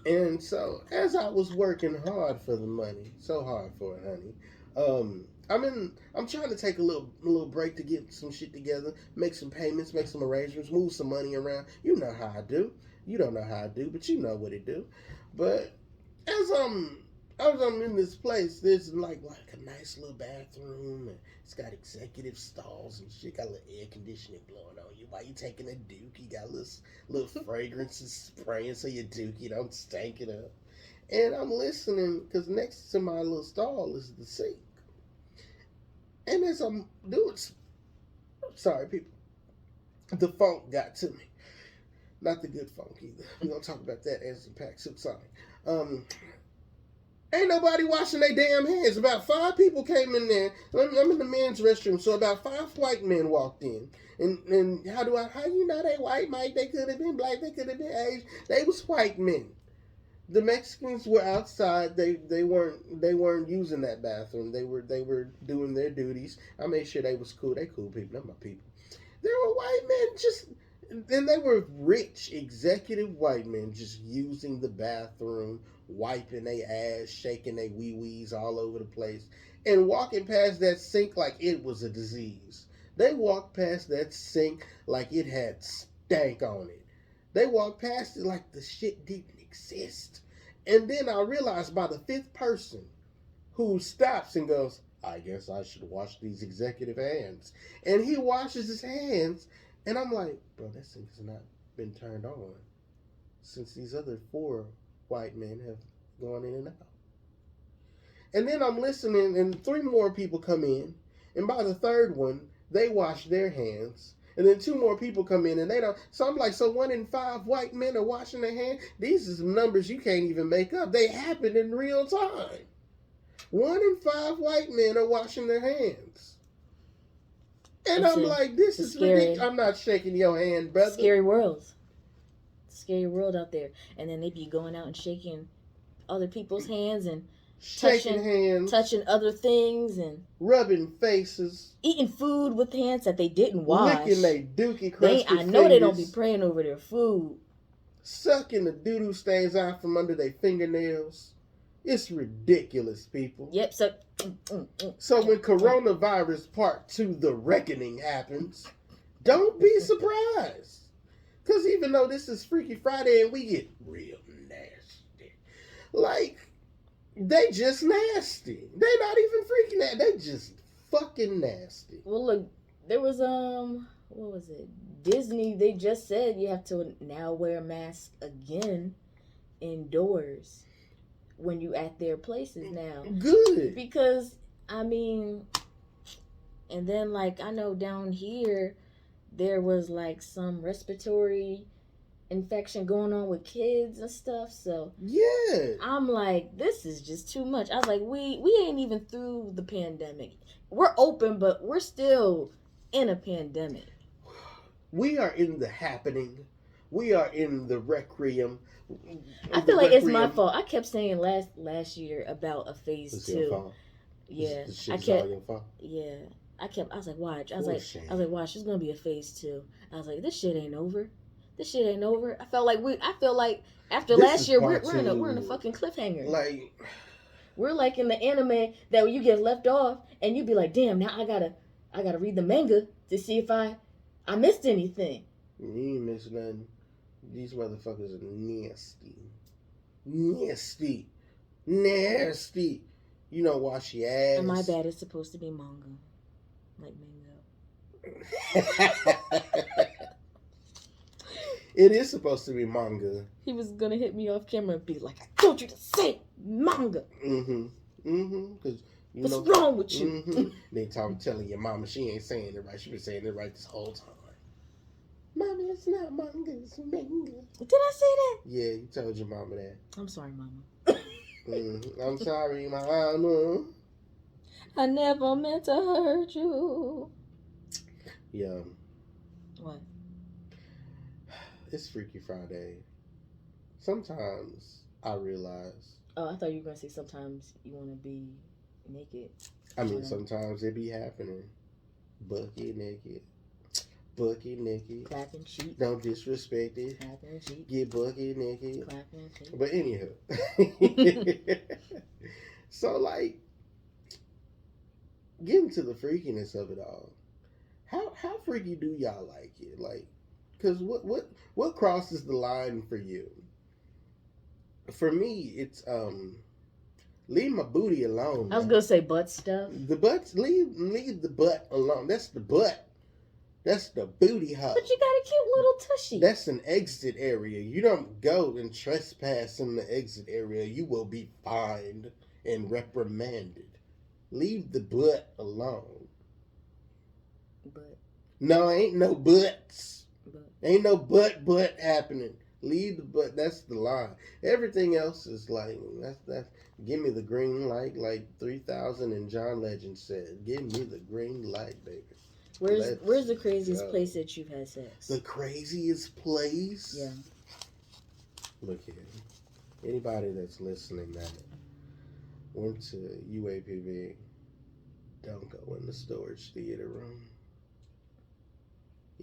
And so, as I was working hard for the money, so hard for it, honey, I'm trying to take a little break to get some shit together, make some payments, make some arrangements, move some money around. You know how I do. You don't know how I do, but you know what it do. But as I'm in this place, there's like a nice little bathroom, and it's got executive stalls and shit. Got a little air conditioning blowing on you while you taking a dookie. Got little fragrances spraying so your dookie don't stank it up. And I'm listening because next to my little stall is the sink. And as I'm doing, sorry people, the funk got to me. Not the good funk either. We're gonna talk about that as the pack subsonic. Ain't nobody washing their damn hands. About 5 people came in there. I'm in the men's restroom, so about 5 white men walked in. And how you know they white, Mike? They could have been black, they could have been Asian. They was white men. The Mexicans were outside. They weren't using that bathroom. They were doing their duties. I made sure they was cool. They cool people. They're my people. There were white men and they were rich executive white men just using the bathroom, wiping their ass, shaking their wee-wees all over the place, and walking past that sink like it was a disease. They walked past that sink like it had stank on it. They walked past it like the shit didn't exist. And then I realized by the 5th person who stops and goes, I guess I should wash these executive hands. And he washes his hands, and I'm like, bro, that sink has not been turned on since these other 4 white men have gone in and out. And then I'm listening, and 3 more people come in, and by the 3rd one, they wash their hands. And then 2 more people come in and they don't. So I'm like, so 1 in 5 white men are washing their hands? These are some numbers you can't even make up. They happen in real time. 1 in 5 white men are washing their hands. And I'm like, this is ridiculous. I'm not shaking your hand, brother. Scary world. Scary world out there. And then they be going out and shaking other people's hands and shaking hands, touching other things, and rubbing faces, eating food with hands that they didn't wash, licking their dookie crusted I know fingers. they don't be praying over their food, sucking the doo-doo stains out from under their fingernails. It's ridiculous, people. Yep. So when coronavirus part 2, the reckoning happens, don't be surprised, because even though this is Freaky Friday and we get real nasty, like, they just nasty. They not even freaking out. They just fucking nasty. Well, look, there was what was it? Disney. They just said you have to now wear a mask again indoors when you at their places now. Good. Because I mean, and then like I know down here there was like some respiratory infection going on with kids and stuff, so yeah, I'm like, this is just too much. I was like, we ain't even through the pandemic. We're open, but we're still in a pandemic. We are in the happening. We are in the requiem. I feel like it's my fault. I kept saying last year about a phase 2. Yeah, I kept. Yeah, I was like, watch. I was like, watch. There's gonna be a phase 2. I was like, this shit ain't over. This shit ain't over. I feel like after last year we're in a fucking cliffhanger. Like, we're like in the anime that you get left off and you be like, damn, now I gotta read the manga to see if I missed anything. You ain't missed nothing. These motherfuckers are nasty. Nasty. Nasty. You know, wash your ass. And my bad, it's supposed to be manga. Like mango. It is supposed to be manga. He was gonna hit me off camera and be like, I told you to say manga. Because what's wrong with you? They telling your mama she ain't saying it right. She been saying it right this whole time. Mama, it's not manga, it's manga. Did I say that? Yeah, you told your mama that. I'm sorry, mama. I'm sorry, mama. I never meant to hurt you. Yeah. What? It's Freaky Friday. Sometimes I realize. Oh, I thought you were gonna say sometimes you want to be naked. I mean, sometimes it be happening. Bucket naked. Bucket naked. Clapping cheek. Don't disrespect it. Clapping cheek. Get bucket naked. Clapping cheek. But anywho. So, like, getting to the freakiness of it all. How freaky do y'all like it? Like, because what crosses the line for you? For me, it's leave my booty alone. I was gonna say butt stuff. The butt, leave the butt alone. That's the butt. That's the booty hole. But you got a cute little tushy. That's an exit area. You don't go and trespass in the exit area. You will be fined and reprimanded. Leave the butt alone. But no, ain't no butts. But. Ain't no butt happening. Leave the butt. That's the line. Everything else is like that's. Give me the green light, like 3000 and John Legend said. Give me the green light, baby. Where's the craziest place that you've had sex? The craziest place? Yeah. Look here. Anybody that's listening that went to UAPB, don't go in the storage theater room.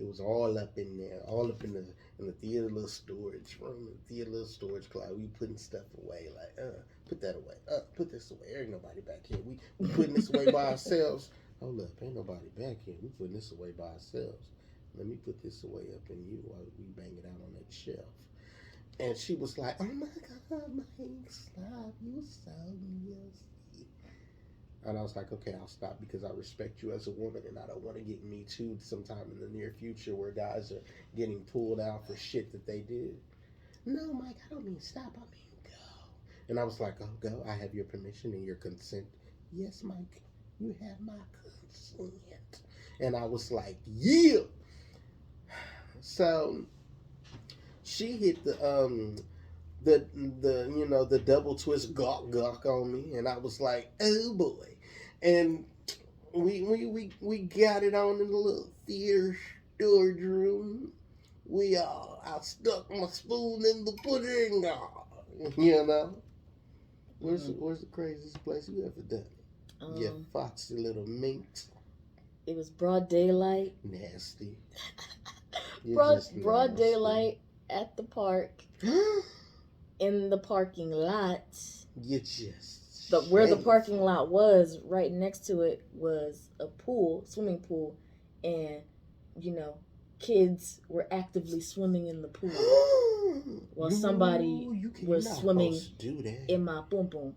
It was all up in there, all up in the theater little storage room, the theater little storage closet. We putting stuff away, like, put that away, put this away. There ain't nobody back here. We putting this away by ourselves. Hold up, ain't nobody back here. We putting this away by ourselves. Let me put this away up in you while we bang it out on that shelf. And she was like, oh my God, Mike, stop. You so nasty. And I was like, okay, I'll stop because I respect you as a woman and I don't want to get me too sometime in the near future where guys are getting pulled out for shit that they did. No, Mike, I don't mean stop. I mean go. And I was like, oh, go. I have your permission and your consent. Yes, Mike, you have my consent. And I was like, yeah. So she hit the double twist gawk on me, and I was like, oh boy. And we got it on in the little theater storage room. I stuck my spoon in the pudding. You know? Where's the craziest place you ever done it? You foxy little minx. It was broad daylight. Nasty. Broad daylight at the park. In the parking lot. You just. Where the parking lot was, right next to it was a pool, swimming pool, and kids were actively swimming in the pool while somebody was swimming in my boom boom.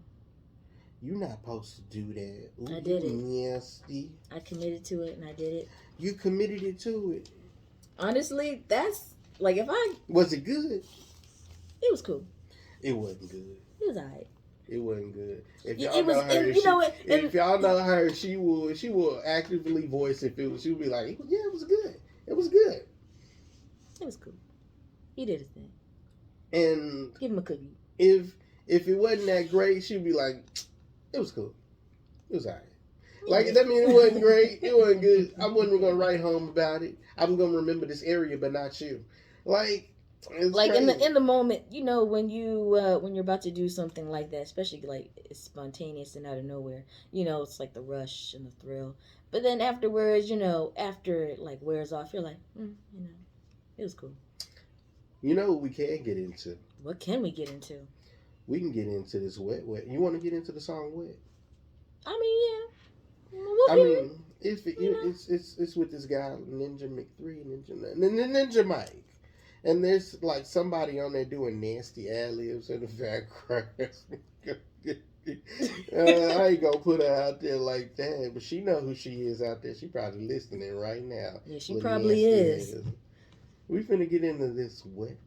You're not supposed to do that. Ooh, I did it. Nasty. I committed to it and I did it. You committed it to it. Honestly, that's like Was it good? It was cool. It wasn't good. It was alright. It wasn't good. If y'all know her, if y'all know her, she will actively voice if it was. She would be like, yeah, it was good. It was good. It was cool. He did his thing. And give him a cookie. If it wasn't that great, she'd be like, it was cool. It was alright. Like, that means it wasn't great. It wasn't good. I wasn't gonna write home about it. I'm gonna remember this area, but not you. Like crazy. in the moment, when you're about to do something like that, especially like it's spontaneous and out of nowhere, it's like the rush and the thrill. But then afterwards, after it like wears off, you're like, it was cool. You know what we can get into? What can we get into? We can get into this wet. You want to get into the song Wet? I mean, yeah. It's with this guy Ninja Mc3, Ninja Mike, And there's like somebody on there doing nasty ad libs in the background. I ain't gonna put her out there like that, but she know who she is out there. She probably listening right now. Yeah, she probably is. We finna get into this wet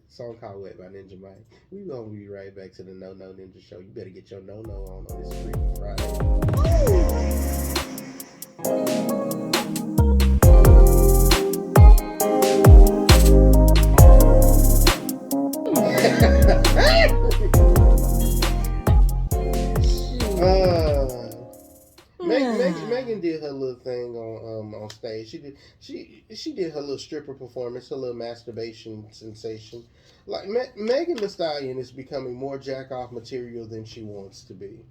song called Wet by Ninja Mike. We gonna be right back to the No No Ninja Show. You better get your no on this Freaky Friday. Megan did her little thing on stage. She did her little stripper performance, her little masturbation sensation. Like Megan Thee Stallion is becoming more jack off material than she wants to be.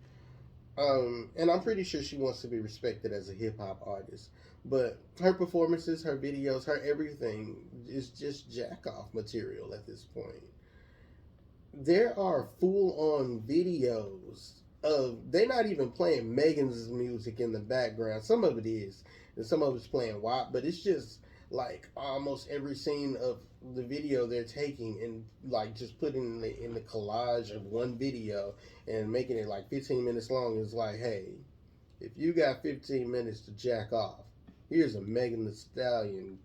And I'm pretty sure she wants to be respected as a hip hop artist. But her performances, her videos, her everything is just jack off material at this point. There are full on videos of they're not even playing Megan's music in the background. Some of it is, and some of it's playing WAP, but it's just like almost every scene of the video they're taking and like just putting in the collage of one video and making it like 15 minutes long. It's like, hey, if you got 15 minutes to jack off, here's a Megan Thee Stallion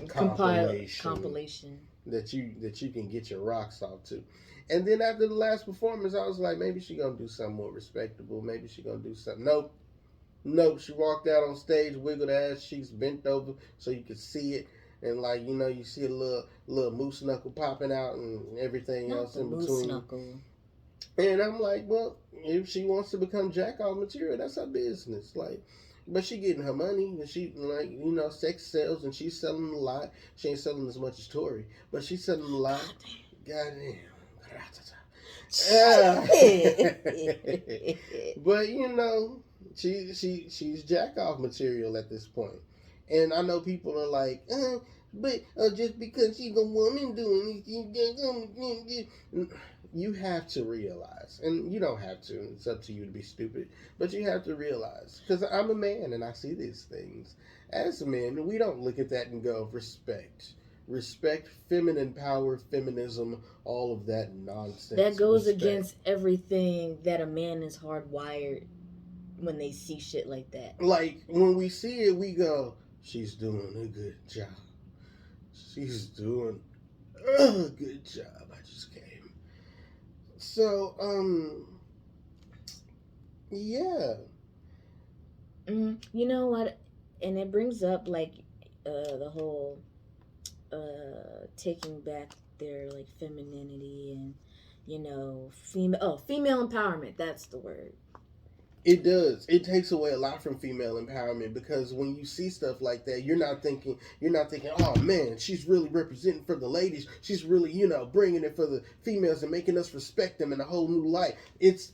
compilation that you can get your rocks off to. And then after the last performance, I was like, maybe she gonna do something more respectable. Maybe she gonna do something. Nope. She walked out on stage, wiggled her ass cheeks, bent over so you could see it, and like you see a little moose knuckle popping out and everything else in between. Knuckle. And I'm like, well, if she wants to become jack off material, that's her business. Like, but she getting her money, and she sex sells, and she's selling a lot. She ain't selling as much as Tory, but she's selling a lot. Goddamn. But she's jack off material at this point, and I know people are like, but just because she's a woman doing it, you have to realize, and you don't have to. It's up to you to be stupid, but you have to realize, because I'm a man and I see these things. As men, we don't look at that and go, respect, feminine power, feminism, all of that nonsense. That goes against everything that a man is hardwired when they see shit like that. Like, when we see it, we go, she's doing a good job. She's doing a good job. I just came. So, yeah. You know what? And it brings up, like, the whole taking back their like femininity and female empowerment. That's the word. It does. It takes away a lot from female empowerment, because when you see stuff like that, you're not thinking, oh man, she's really representing for the ladies. She's really, bringing it for the females and making us respect them in a whole new light. It's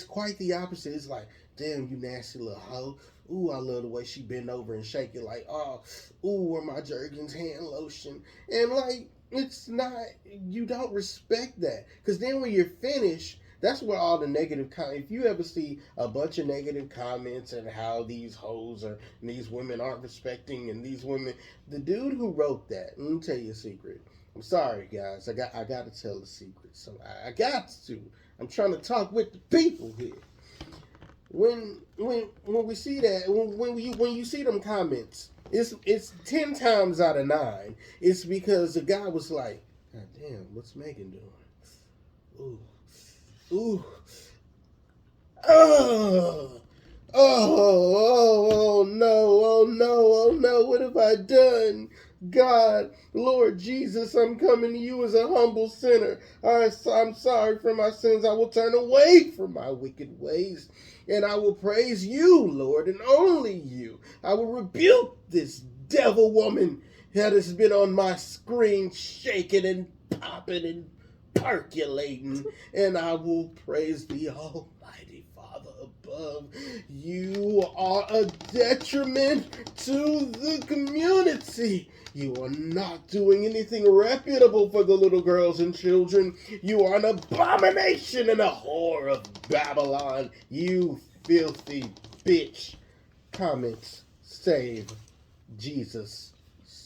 quite the opposite. It's like, damn, you nasty little hoe. Ooh, I love the way she bend over and shake it like, where my Jergens hand lotion. And like, it's not, you don't respect that. Because then when you're finished, that's where all the negative if you ever see a bunch of negative comments and how these hoes and these women aren't respecting and these women, the dude who wrote that, let me tell you a secret. I'm sorry guys, I got to tell the secret. So I got to. I'm trying to talk with the people here. When we see that, when you see them comments, it's 10 times out of 9, it's because the guy was like, God damn, what's Megan doing? Ooh. Oh no, what have I done? God, Lord Jesus, I'm coming to you as a humble sinner. I'm sorry for my sins. I will turn away from my wicked ways, and I will praise you, Lord, and only you. I will rebuke this devil woman that has been on my screen shaking and popping and percolating, and I will praise the Almighty Father above. You are a detriment to the community. You are not doing anything reputable for the little girls and children. You are an abomination and a whore of Babylon. You filthy bitch. Comments save Jesus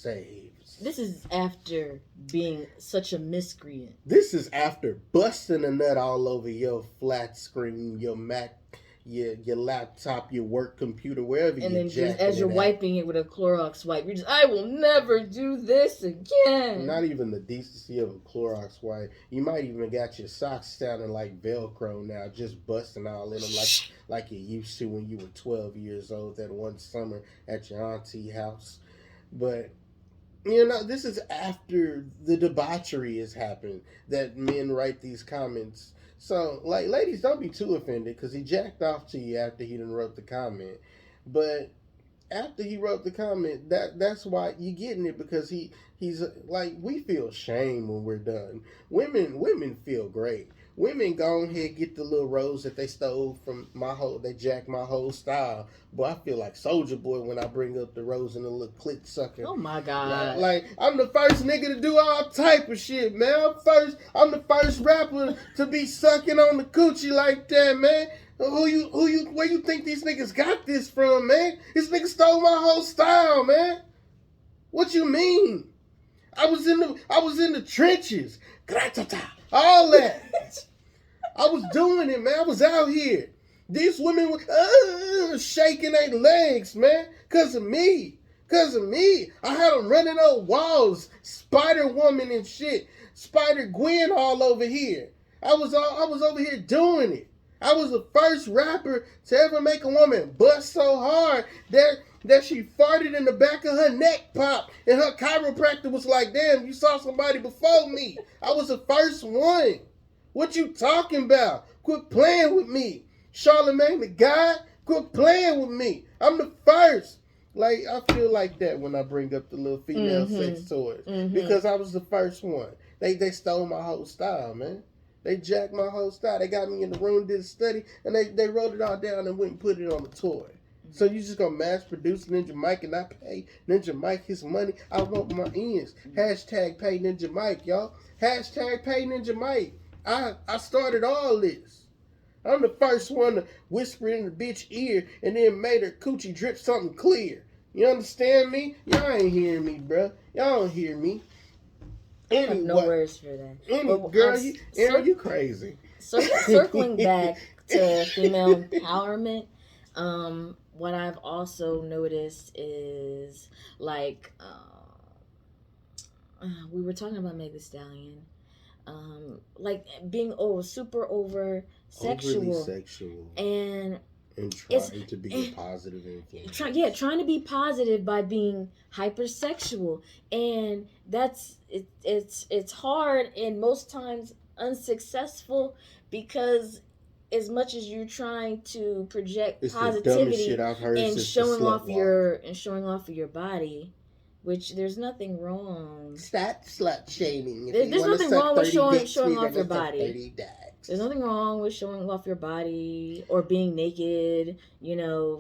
saves. This is after being such a miscreant. This is after busting a nut all over your flat screen, your Mac, your laptop, your work computer, wherever you. And then just as you're wiping it with a Clorox wipe, you're just, I will never do this again. Not even the decency of a Clorox wipe. You might even got your socks sounding like Velcro now, just busting all in them like you used to when you were 12 years old that one summer at your auntie house. But this is after the debauchery has happened that men write these comments. So, ladies, don't be too offended because he jacked off to you after he done wrote the comment. But after he wrote the comment, that's why you getting it, because he's like, we feel shame when we're done. Women feel great. Women go ahead, get the little rose that they stole from they jacked my whole style. Boy, I feel like Soulja Boy when I bring up the rose and the little clit sucker. Oh my God. Like I'm the first nigga to do all type of shit, man. I'm the first rapper to be sucking on the coochie like that, man. Where you think these niggas got this from, man? This nigga stole my whole style, man. What you mean? I was in the trenches. All that. I was doing it, man. I was out here. These women were shaking their legs, man. Cause of me. I had them running up walls. Spider-Woman and shit. Spider-Gwen all over here. I was over here doing it. I was the first rapper to ever make a woman bust so hard that she farted in the back of her neck pop. And her chiropractor was like, damn, you saw somebody before me. I was the first one. What you talking about? Quit playing with me. Charlamagne the God, quit playing with me. I'm the first. Like, I feel like that when I bring up the little female sex toys. Because I was the first one. They stole my whole style, man. They jacked my whole style. They got me in the room, did a study, and they wrote it all down and went and put it on the toy. So you just gonna mass produce Ninja Mike and not pay Ninja Mike his money? I want my ends. Hashtag pay Ninja Mike, y'all. Hashtag pay Ninja Mike. I started all this. I'm the first one to whisper in the bitch ear and then made her coochie drip something clear. You understand me? Y'all ain't hearing me, bruh. Y'all don't hear me. I have no words for that. Girl, you crazy. Circling back to female empowerment, what I've also noticed is, like, we were talking about Meg Thee Stallion, like being super over sexual. Overly sexual. And trying to be a positive influence. Trying to be positive by being hypersexual, and it's hard and most times unsuccessful, because as much as you're trying to project positivity and showing off your body, which there's nothing wrong. Stop slut shaming. There's nothing wrong with showing off your body. There's nothing wrong with showing off your body or being naked.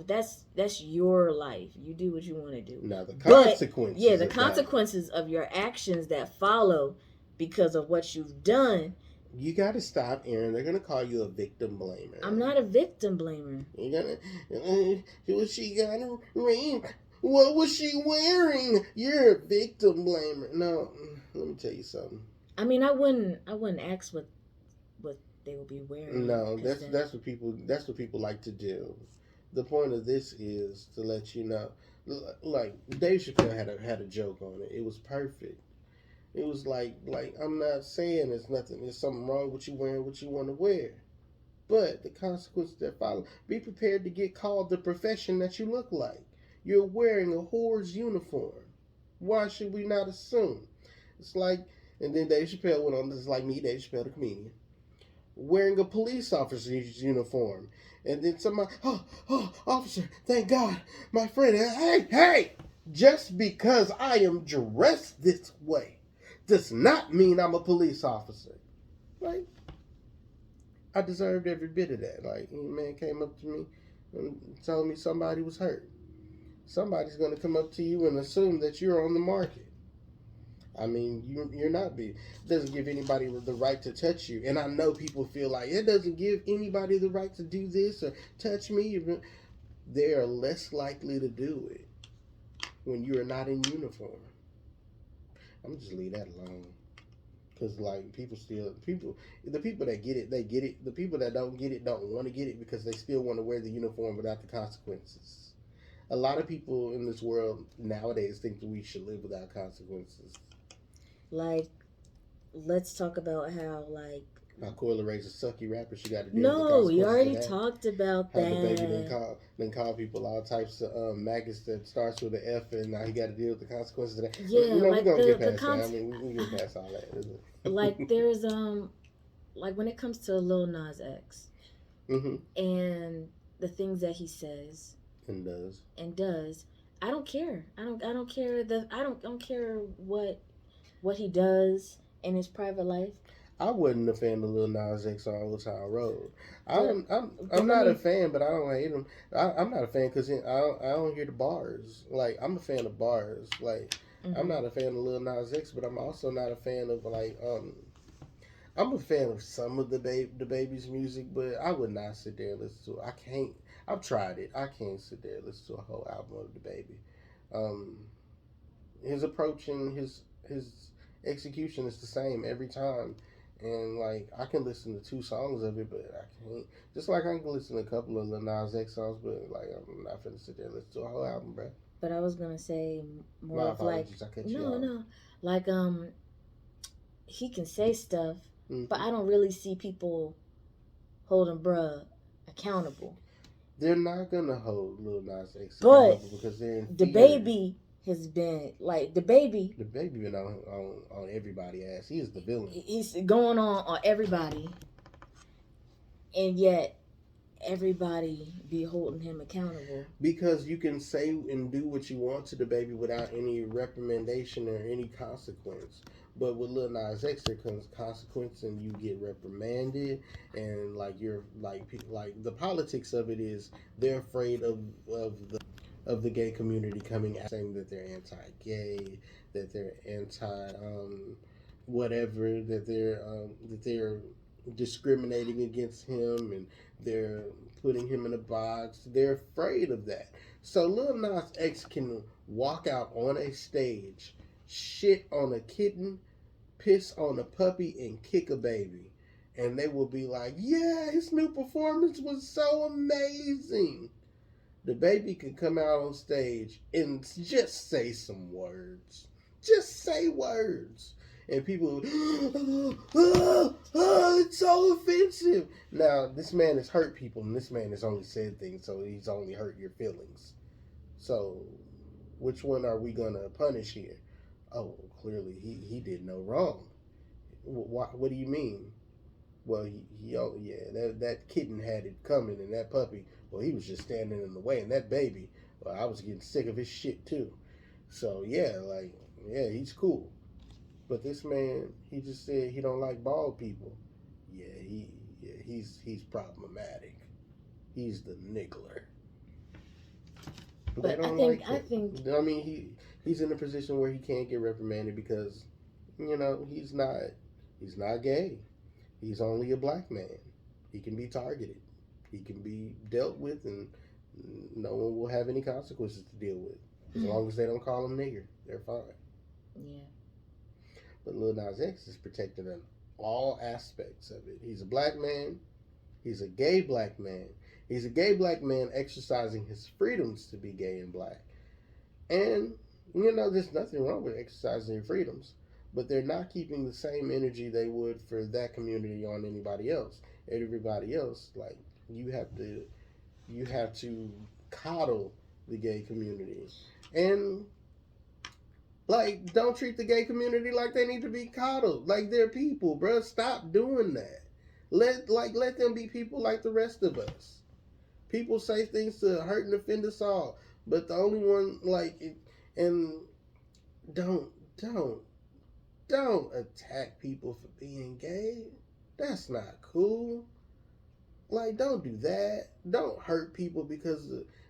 That's your life. You do what you want to do. Now the consequences. The consequences of your actions that follow because of what you've done. You got to stop, Aaron. They're gonna call you a victim blamer. I'm not a victim blamer. Was she gonna ring? What was she wearing? You're a victim blamer. No, let me tell you something. I mean, I wouldn't ask what they will be wearing. No, that's what people like to do. The point of this is to let you know, like Dave Chappelle had a joke on it. It was perfect. It was like I'm not saying there's something wrong with you wearing what you want to wear, but the consequences that follow. Be prepared to get called the profession that you look like. You're wearing a whore's uniform. Why should we not assume? It's like, and then Dave Chappelle went on. This is like me, Dave Chappelle, the comedian, wearing a police officer's uniform. And then somebody, oh, officer, thank God, my friend, hey, just because I am dressed this way does not mean I'm a police officer. Like, I deserved every bit of that. Like, a man came up to me and told me somebody was hurt. Somebody's going to come up to you and assume that you're on the market. I mean, you're not being. It doesn't give anybody the right to touch you. And I know people feel like it doesn't give anybody the right to do this or touch me. They are less likely to do it when you are not in uniform. I'm just leave that alone. Cause like the people that get it, they get it. The people that don't get it don't want to get it because they still want to wear the uniform without the consequences. A lot of people in this world nowadays think that we should live without consequences. Like, let's talk about how How Coyle Ray's a sucky rapper. She got to deal with the no, we consequences already of that. talked about How that. DaBaby then call people all types of maggots that starts with an F, and now he got to deal with the consequences of that. Yeah, you know, like we're gonna the get past that. I mean, we can get past all that. like there's like when it comes to Lil Nas X Mm-hmm. and the things that he says And does, I don't care. I don't care I don't care what he does in his private life. I wasn't a fan of Lil Nas X on Old Town Road. I'm But not a fan, but I don't hate him. I'm not a fan because I don't hear the bars. Like, I'm a fan of bars. Like, I'm not a fan of Lil Nas X, but I'm also not a fan of I'm a fan of some of the DaBaby's music, but I would not sit there and listen to it. I can't. I've tried it. I can't sit there and listen to a whole album of DaBaby. His approach and his execution is the same every time. And like, I can listen to 2 songs of it, but I can't. Just like I can listen to a couple of Lil Nas X songs, but like, I'm not finna sit there and listen to a whole album, bro. But I was gonna say more My of like apologies, I cut you off. no, like he can say stuff, Mm-hmm. but I don't really see people holding bruh accountable. They're not gonna hold Lil Nas X But accountable because they're in DaBaby has been like DaBaby been on everybody's ass. He is the villain. He's going on everybody, and yet everybody be holding him accountable. Because you can say and do what you want to DaBaby without any reprimandation or any consequence. But with Lil Nas X, there comes consequence, and you get reprimanded, and like you're like the politics of it is they're afraid of the gay community coming out saying that they're anti-gay, that they're anti whatever, that they're discriminating against him, and they're putting him in a box. They're afraid of that. So Lil Nas X can walk out on a stage, shit on a kitten, piss on a puppy, and kick a baby, and they will be like, yeah, his new performance was so amazing. DaBaby can come out on stage and just say some words. Just say words. And people, it's so offensive. Now, this man has hurt people, and this man has only said things, so he's only hurt your feelings. So, which one are we going to punish here? Oh, clearly he did no wrong. What do you mean? Well, that kitten had it coming, and that puppy, well, he was just standing in the way, and that baby, well, I was getting sick of his shit too. So, yeah, he's cool. But this man, he just said he don't like bald people. He's problematic. He's the niggler. But I mean, he's in a position where he can't get reprimanded because, he's not gay. He's only a black man. He can be targeted. He can be dealt with, and no one will have any consequences to deal with. As long as they don't call him nigger, they're fine. Yeah. But Lil Nas X is protected in all aspects of it. He's a black man. He's a gay black man. He's a gay black man exercising his freedoms to be gay and black. And, there's nothing wrong with exercising your freedoms. But they're not keeping the same energy they would for that community on anybody else. Everybody else, like, you have to coddle the gay community. And, like, don't treat the gay community like they need to be coddled. Like, they're people, bruh. Stop doing that. Let them be people like the rest of us. People say things to hurt and offend us all. But the only one, and don't attack people for being gay. That's not cool. Like, don't do that. Don't hurt people because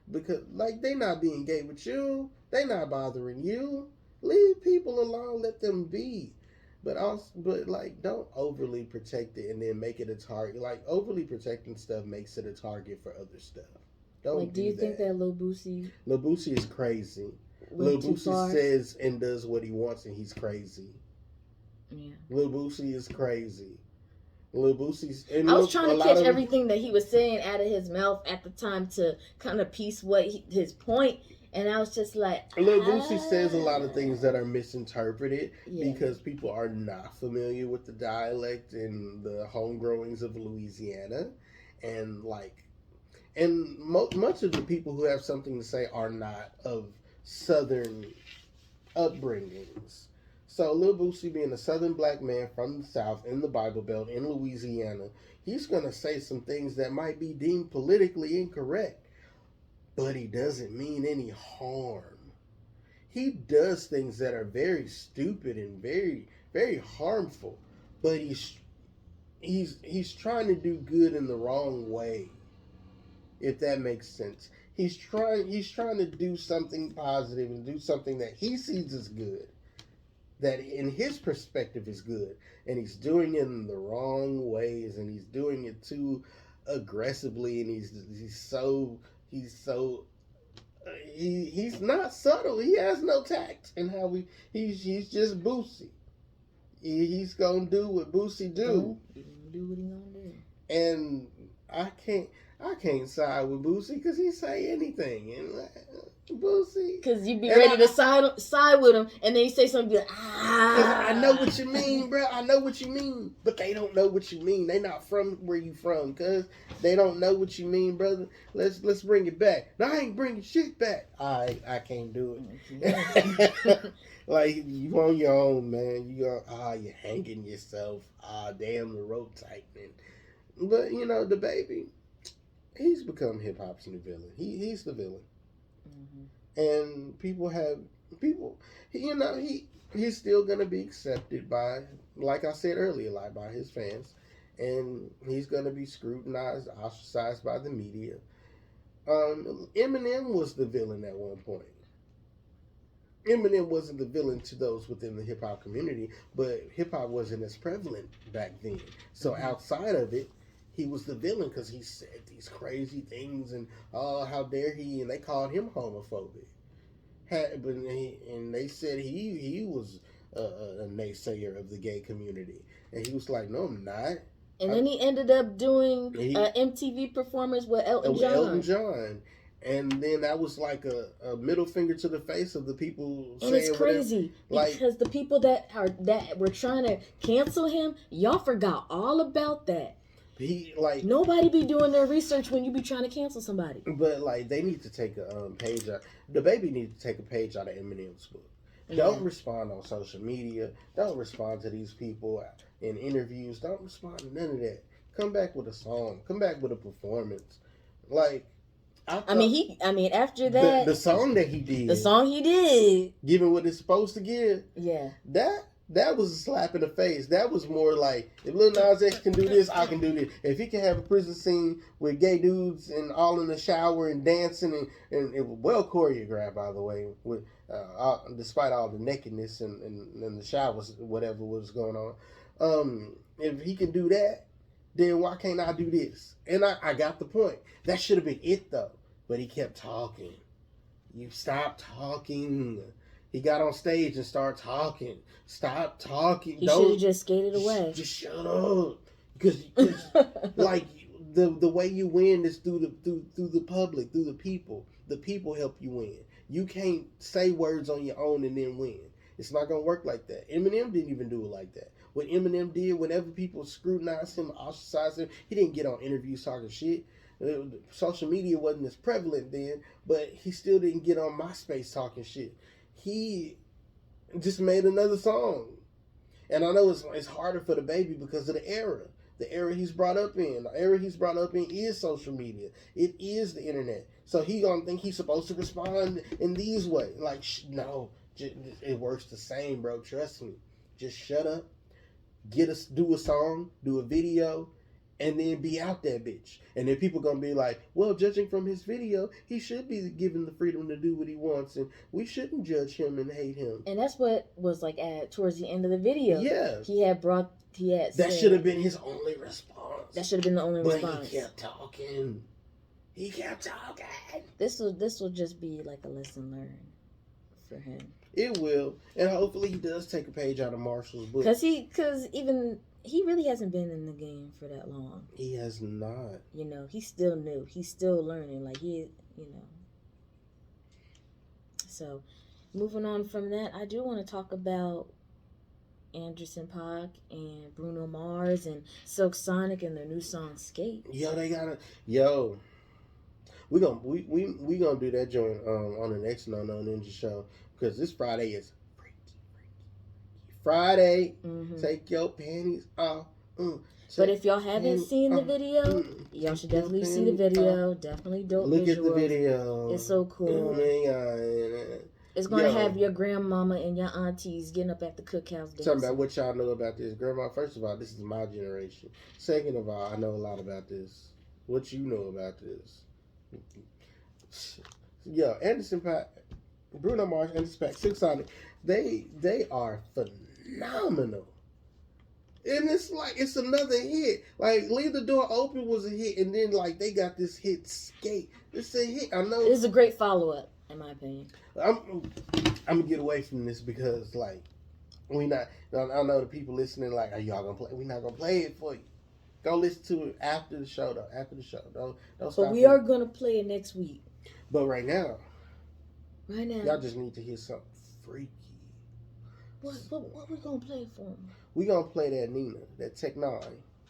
they not being gay with you. They not bothering you. Leave people alone. Let them be. But don't overly protect it and then make it a target. Like, overly protecting stuff makes it a target for other stuff. Don't do you that. think that Lil Boosie is crazy? went too Boosie far. says and does what he wants, and he's crazy. Yeah. Lil Boosie is crazy. Lil Boosie's. And I was trying to catch everything that he was saying out of his mouth at the time to kind of piece his point, and I was just like, Lil Boosie says a lot of things that are misinterpreted Yeah. because people are not familiar with the dialect and the homegrowings of Louisiana, and much of the people who have something to say are not of Southern upbringings. So Lil Boosie, being a Southern black man from the South in the Bible Belt in Louisiana, he's gonna say some things that might be deemed politically incorrect, but he doesn't mean any harm. He does things that are very stupid and very, very harmful, but he's trying to do good in the wrong way, if that makes sense. He's trying to do something positive and do something that he sees as good, that in his perspective is good, and he's doing it in the wrong ways, and he's doing it too aggressively, and he's not subtle. He has no tact in how he's just Boosie. He's gonna do what Boosie do. He's gonna do what he gonna do. And I can't side with Boosie because he say anything, and Boosie. Because you be ready to side with him, and then you say something, be like, I know what you mean, bro. I know what you mean, but they don't know what you mean. They not from where you from, cause they don't know what you mean, brother. Let's bring it back. No, I ain't bringing shit back. I can't do it. Like, you on your own, man. You're hanging yourself. Damn, the rope tightening. But DaBaby, he's become hip hop's new villain. He's the villain. And he's still gonna be accepted by, like I said earlier, like by his fans, and he's gonna be scrutinized, ostracized by the media. Eminem was the villain at one point. Eminem wasn't the villain to those within the hip hop community, but hip hop wasn't as prevalent back then. So outside of it, he was the villain because he said these crazy things, and how dare he, and they called him homophobic. And they said he was a naysayer of the gay community, and he was like, no, I'm not. And then he ended up doing an MTV performance with Elton John. And then that was like a middle finger to the face of the people. And it's crazy because the people that were trying to cancel him, y'all forgot all about that. Nobody be doing their research when you be trying to cancel somebody. But they need to take a page out. DaBaby needs to take a page out of Eminem's book. Don't respond on social media. Don't respond to these people in interviews. Don't respond to none of that. Come back with a song. Come back with a performance. After that, the song that he did, giving what it's supposed to give. Yeah, that was a slap in the face. That was more like, if Lil Nas X can do this, I can do this. If he can have a prison scene with gay dudes and all in the shower and dancing, and it was well choreographed, by the way, with despite all the nakedness and the showers, whatever was going on. If he can do that, then why can't I do this? And I got the point. That should have been it, though. But he kept talking. You stop talking. He got on stage and started talking. Stop talking. He should have just skated away. Just shut up. Because the way you win is through the public, through the people. The people help you win. You can't say words on your own and then win. It's not gonna work like that. Eminem didn't even do it like that. What Eminem did, whenever people scrutinized him, ostracized him, he didn't get on interviews talking shit. Social media wasn't as prevalent then, but he still didn't get on MySpace talking shit. He just made another song. And I know it's harder for DaBaby because of the era he's brought up in. The era he's brought up in is social media. It is the internet. So he gonna think he's supposed to respond in these ways. No, it works the same, bro. Trust me. Just shut up. Do a song, do a video, and then be out that bitch. And then people gonna be like, well, judging from his video, he should be given the freedom to do what he wants, and we shouldn't judge him and hate him. And that's what was towards the end of the video. Yeah. That should have been his only response. That should have been the only response. But he kept talking. This will just be like a lesson learned for him. It will, and hopefully he does take a page out of Marshall's book. Because he really hasn't been in the game for that long. He has not. You know, he's still new. He's still learning. Like, So, moving on from that, I do want to talk about Anderson .Paak and Bruno Mars and Silk Sonic and their new song Skate. We gonna do that joint on the next NONONINJA Show, because this Friday is Freaky Friday. Mm-hmm. Take your panties off. But if y'all haven't seen the video, y'all should definitely see the video. Definitely dope visuals. Look at the video. It's so cool. It's going to have your grandmama and your aunties getting up at the cookhouse dancing. Talking about what y'all know about this. Grandma, first of all, this is my generation. Second of all, I know a lot about this. What you know about this? Yo, Anderson .Paak, Bruno Mars, Anderson .Paak, Silk Sonic, they are phenomenal. And it's like, it's another hit. Like, Leave the Door Open was a hit, and then, like, they got this hit, Skate. It's a hit. I know. It's a great follow-up, in my opinion. I'm going to get away from this because, like, I know the people listening, like, are y'all going to play? We're not going to play it for you. Go listen to it after the show, though. After the show. Don't stop. But we are going to play it next week. But right now, y'all just need to hear something freaky. What we going to play for them? We gonna play that Nina, that Tech 9.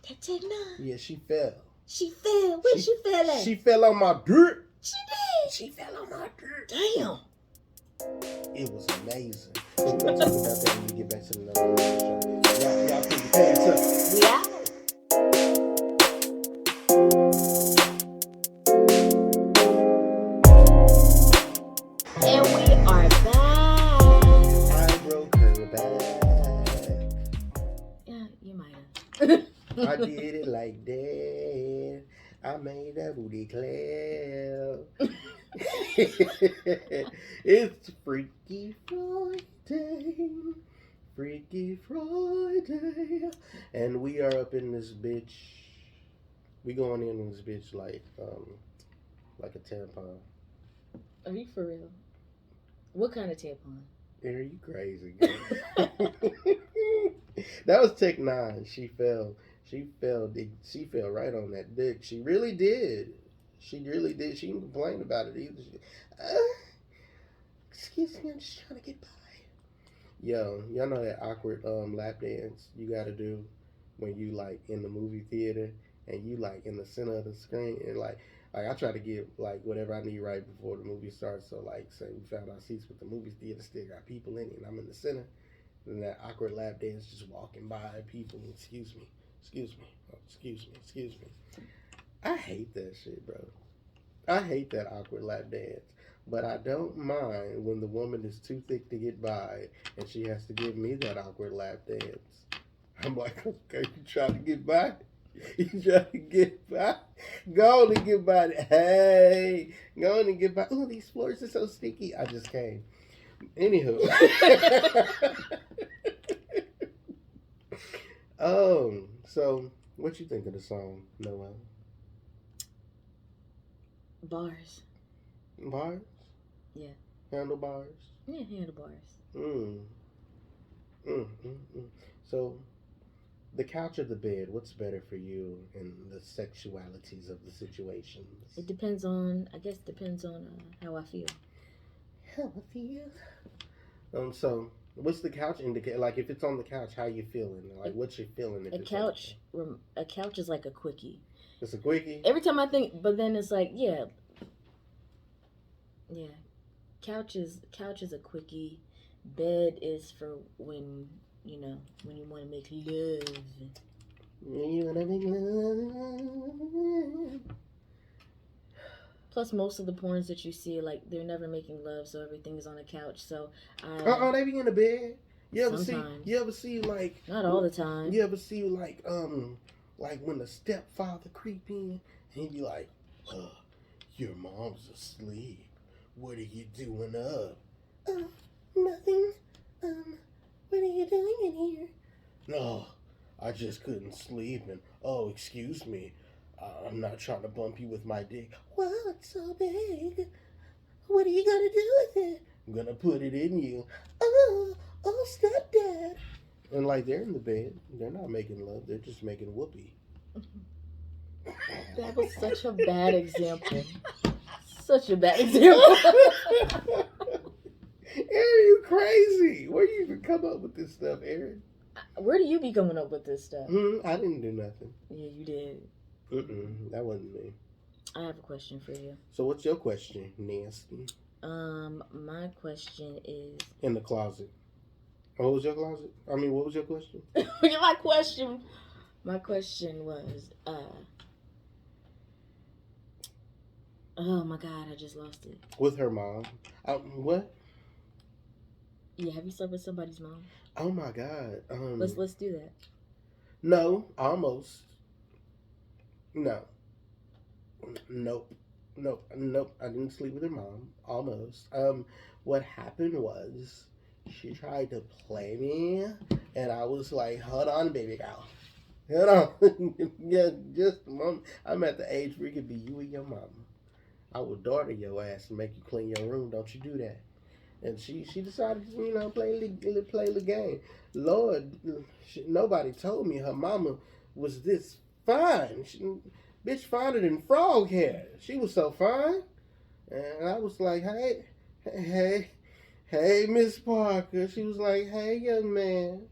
That Tech 9? Yeah, she fell. She fell? Where she fell at? She fell on my dirt. She did? She fell on my dirt. Damn. It was amazing. We're gonna talk about that when we get back to the next show. Y'all keep your pants up. We out. And we are back. I broke her back. Yeah, you might have. I did it like that. I made that booty clap. It's Freaky Friday. Freaky Friday. And we are up in this bitch. We going in this bitch like a tampon. Are you for real? What kind of tampon? Are you crazy, girl? That was Tech 9. She fell right on that dick. She really did. She didn't complain about it either. Excuse me, I'm just trying to get by. Yo, y'all know that awkward lap dance you gotta do when you like in the movie theater and you like in the center of the screen, and like I try to get like whatever I need right before the movie starts. So like, say we found our seats with the movie theater still got people in it, and I'm in the center. And that awkward lap dance, just walking by people. Excuse me. I hate that shit, bro. I hate that awkward lap dance. But I don't mind when the woman is too thick to get by and she has to give me that awkward lap dance. I'm like, okay, you trying to get by? You trying to get by? Go on and get by. Hey, go on and get by. Oh, these floors are so sticky. I just came. Anywho. So what you think of the song, Noel? Bars. Bars? Yeah. Handlebars? Yeah, handlebars. So, the couch or the bed, what's better for you in the sexualities of the situations? It depends on how I feel. How I feel? So, what's the couch indicate? Like, if it's on the couch, how you feeling? Like, what's your feeling? If a couch is like a quickie. It's a quickie? Every time I think, but then it's like, yeah. Couch is a quickie. Bed is for when you want to make love. When you want to make love. Plus, most of the porns that you see, like, they're never making love, so everything is on a couch. So, they be in the bed. You ever sometimes. see like? Not all the time. You ever see like when the stepfather creep in and he be like, your mom's asleep. What are you doing up? Nothing. What are you doing in here? No, I just couldn't sleep, and excuse me. I'm not trying to bump you with my dick. Wow, it's so big. What are you gonna do with it? I'm gonna put it in you. Oh, stepdad. And like they're in the bed, they're not making love. They're just making whoopee. That was such a bad example. Such a bad example. Aaron, you crazy? Where you even come up with this stuff, Aaron? Where do you be coming up with this stuff? I didn't do nothing. Yeah, you did. That wasn't me. I have a question for you. So what's your question, Nasty? My question is... In the closet. What was your closet? I mean, what was your question? My question was, oh my God, I just lost it. With her mom. What? Yeah, have you slept with somebody's mom? Oh my God. Let's do that. No, almost. No. Nope. I didn't sleep with her mom. Almost. What happened was she tried to play me, and I was like, "Hold on, baby girl. Hold on." Yeah, just a moment. I'm at the age where it could be you and your mama. I would daughter your ass and make you clean your room. Don't you do that? And she decided to, play the game. Lord, nobody told me her mama was this fine. Bitch finer than frog hair. She was so fine. And I was like, hey, Miss Parker. She was like, hey, young man.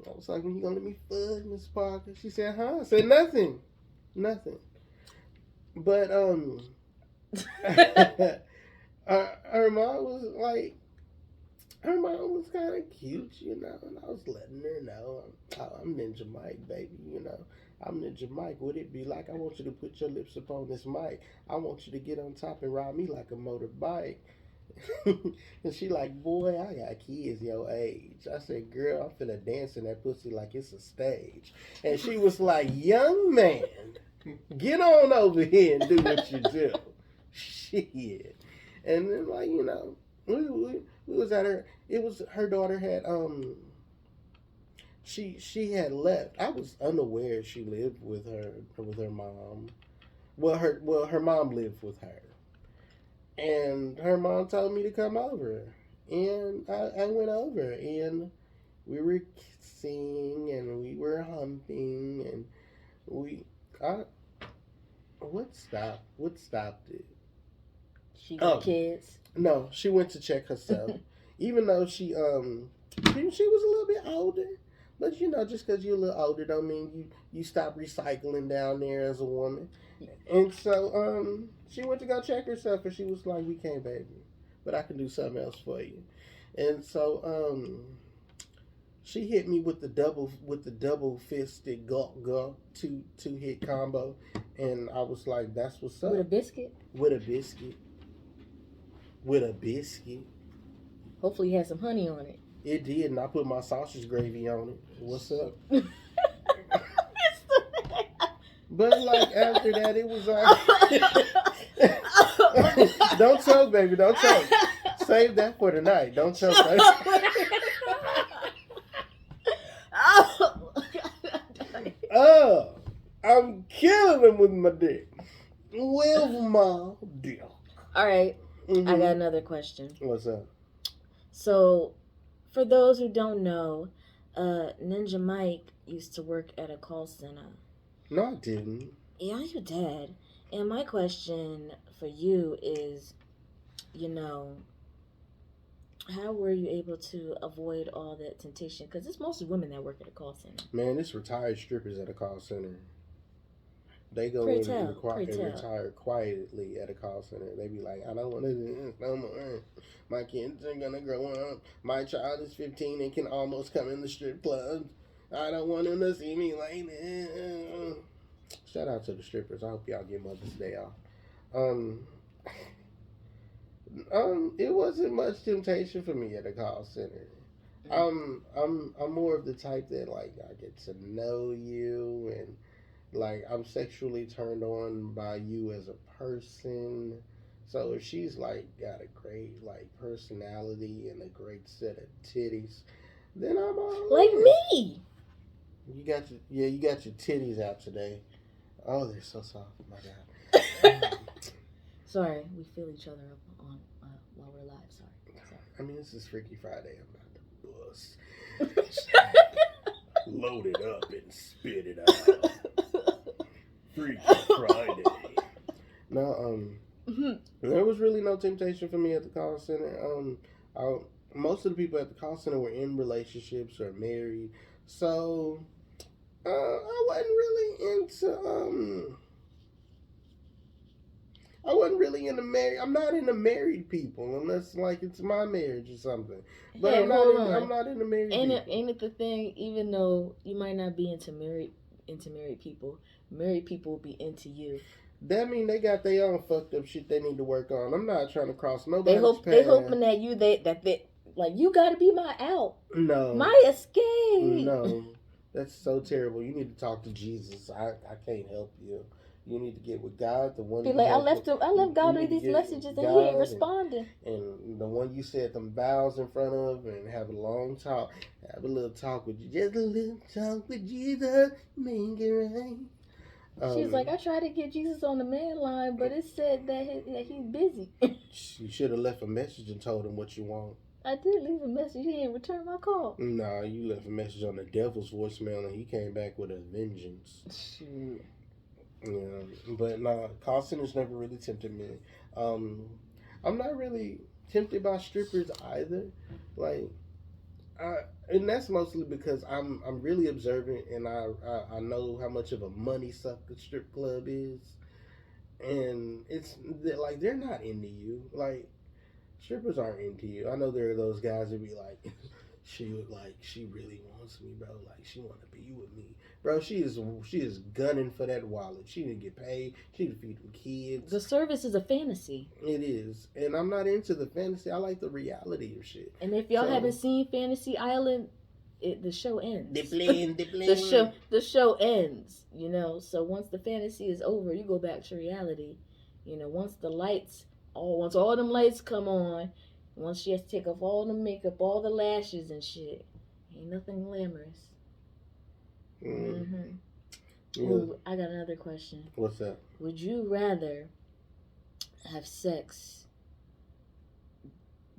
I was like, when you gonna let me fuck, Miss Parker? She said, huh? I said, nothing. But, her mom was kind of cute, and I was letting her know, I'm Ninja Mike, baby, I'm Ninja Mike. Would it be like, I want you to put your lips upon this mic. I want you to get on top and ride me like a motorbike. And she like, boy, I got kids your age. I said, girl, I'm finna dance in that pussy like it's a stage. And she was like, young man, get on over here and do what you do. Shit. And then, like, we was at her. It was her daughter had she had left. I was unaware she lived with her mom. Her mom lived with her, and her mom told me to come over, and I went over, and we were kissing, and we were humping, and what stopped it? She got kids. No, she went to check herself. Even though she was a little bit older. But just because you're a little older don't mean you stop recycling down there as a woman. And so she went to go check herself, and she was like, we can't, baby, but I can do something else for you. And so she hit me with the double fisted gulp two hit combo, and I was like, that's what's up. With a biscuit. Hopefully it had some honey on it. It did, and I put my sausage gravy on it. What's up? But like after that, it was like, don't choke, baby, don't choke. Save that for tonight. Don't choke. Oh, I'm killing him with my dick. With my dick. All right. Mm-hmm. I got another question. What's up? So, for those who don't know, Ninja Mike used to work at a call center. No, I didn't. Yeah, you did. And my question for you is, how were you able to avoid all that temptation? Because it's mostly women that work at a call center. Man, it's retired strippers at a call center. They go in and retire quietly at a call center. They be like, I don't want to do this no more. My kids are going to grow up. My child is 15 and can almost come in the strip club. I don't want them to see me like that. Shout out to the strippers. I hope y'all get Mother's Day off. It wasn't much temptation for me at a call center. I'm more of the type that, like, I get to know you, and like, I'm sexually turned on by you as a person. So if she's like got a great like personality and a great set of titties, then I'm all like me. You got your titties out today. Oh, they're so soft. Oh my God. Sorry, we fill each other up on while we're live. Sorry. I mean, this is Freaky Friday. I'm about to bust. Load it up and spit it out. Freaky Friday. No, there was really no temptation for me at the call center. Most of the people at the call center were in relationships or married, so I wasn't really into I wasn't really into married. I'm not into married people unless like it's my marriage or something. But Hey, I'm not into married ain't people. ain't it the thing? Even though you might not be into married people will be into you. That mean they got their own fucked up shit they need to work on. I'm not trying to cross nobody's path. They hoping that they like you got to be my out. No. My escape. No. That's so terrible. You need to talk to Jesus. I can't help you. You need to get with God, the one. Be like, I left God with these messages and he ain't responding. And the one you said them vows in front of, and have a long talk, have a little talk with you, just a little talk with Jesus, make it right. She's like, I tried to get Jesus on the main line, but it said that he's busy. You should have left a message and told him what you want. I did leave a message. He didn't return my call. Nah, you left a message on the devil's voicemail, and he came back with a vengeance. Shoot. Yeah, but nah, call centers never really tempted me. I'm not really tempted by strippers either. Like, and that's mostly because I'm really observant, and I know how much of a money suck the strip club is, and it's like they're not into you. Like, strippers aren't into you. I know there are those guys that be like, she really wants me, bro. Like, she want to be with me, bro. She is gunning for that wallet. She didn't get paid. She didn't feed them kids. The service is a fantasy. It is, and I'm not into the fantasy. I like the reality of shit. And if y'all haven't seen Fantasy Island, the show ends. The show ends. You know, so once the fantasy is over, you go back to reality. You know, once all them lights come on. Once she has to take off all the makeup, all the lashes and shit, ain't nothing glamorous. Yeah. Ooh, I got another question. What's that? Would you rather have sex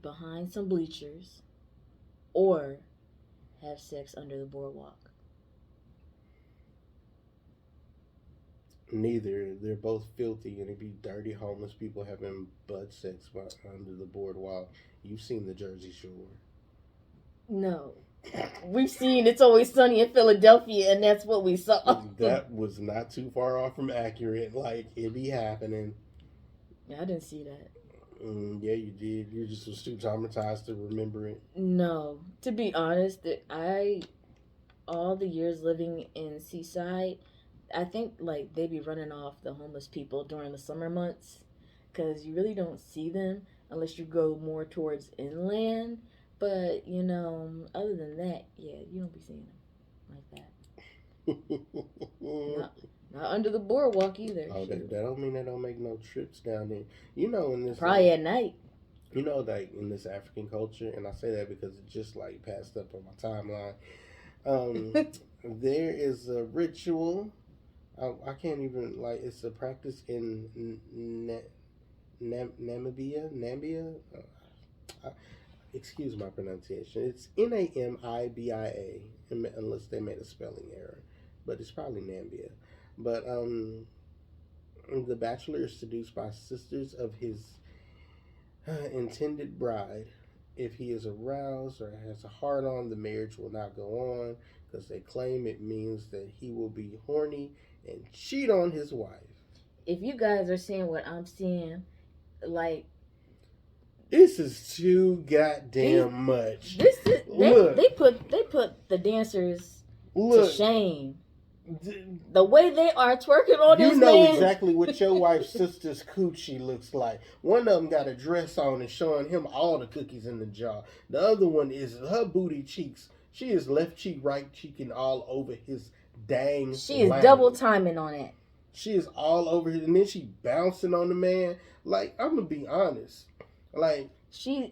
behind some bleachers or have sex under the boardwalk? Neither. They're both filthy, and it'd be dirty homeless people having butt sex under the boardwalk. You've seen the Jersey Shore. No. We've seen It's Always Sunny in Philadelphia, and that's what we saw. That was not too far off from accurate. Like, it be happening. Yeah, I didn't see that. Yeah, you did. You just was too traumatized to remember it. No. To be honest, all the years living in Seaside, I think like they be running off the homeless people during the summer months because you really don't see them unless you go more towards inland. But, you know, other than that, yeah, you don't be seeing them like that. Not under the boardwalk either. Oh, that don't mean they don't make no trips down there. You know, in this probably at night. You know, like in this African culture, and I say that because it just like passed up on my timeline. There is a ritual. I can't even like. It's a practice in Namibia. Excuse my pronunciation. It's Namibia, unless they made a spelling error, but it's probably Nambia. But the bachelor is seduced by sisters of his intended bride. If he is aroused or has a hard on, the marriage will not go on because they claim it means that he will be horny and cheat on his wife. If you guys are seeing what I'm seeing, like, this is too goddamn much. This is they put the dancers to shame. The way they are twerking on this man. You know exactly what your wife's sister's coochie looks like. One of them got a dress on and showing him all the cookies in the jar. The other one is her booty cheeks. She is left cheek, right cheek, and all over his dang. She is double timing on it. She is all over his, and then she bouncing on the man. Like, I'm gonna be honest. Like, she's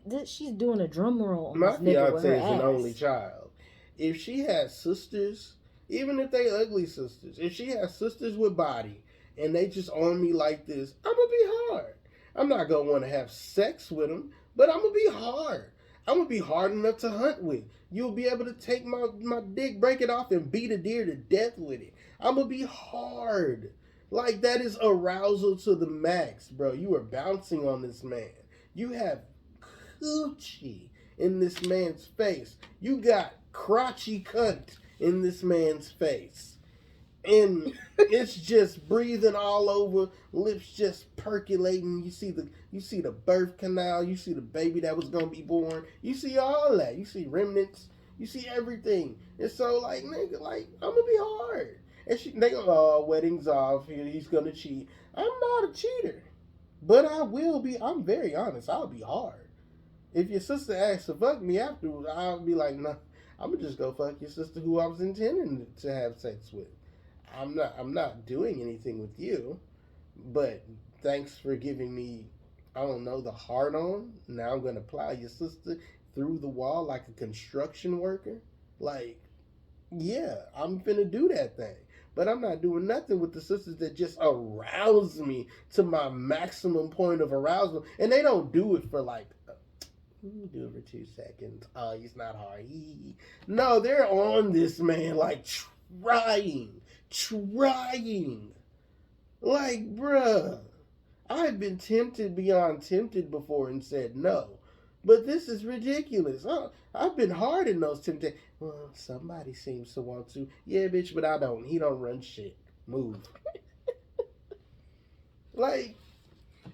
doing a drum roll. My fiance is an only child. If she has sisters, even if they ugly sisters, if she has sisters with body and they just on me like this, I'm gonna be hard. I'm not gonna want to have sex with them, but I'm gonna be hard. I'm gonna be hard enough to hunt with. You'll be able to take my dick, break it off, and beat a deer to death with it. I'm gonna be hard. Like, that is arousal to the max, bro. You are bouncing on this man. You have coochie in this man's face. You got crotchy cunt in this man's face. And it's just breathing all over, lips just percolating. You see the birth canal, you see the baby that was gonna be born, you see all that, you see remnants, you see everything. And so, like, nigga, like, I'm gonna be hard. And they go, oh, wedding's off, he's gonna cheat. I'm not a cheater, but I will be. I'm very honest. I'll be hard. If your sister asks to fuck me afterwards, I'll be like, no, I'm gonna just go fuck your sister who I was intending to have sex with. I'm not doing anything with you, but thanks for giving me, I don't know, the hard on. Now I'm gonna plow your sister through the wall like a construction worker. Like, yeah, I'm finna do that thing. But I'm not doing nothing with the sisters that just arouse me to my maximum point of arousal. And they don't do it for like, do it for 2 seconds. Oh, he's not hard. No, they're on this man like trying. Like, bruh, I've been tempted beyond tempted before and said no. But this is ridiculous. I've been hard in those temptations. Well, somebody seems to want to. Yeah, bitch, but I don't. He don't run shit. Move. Like,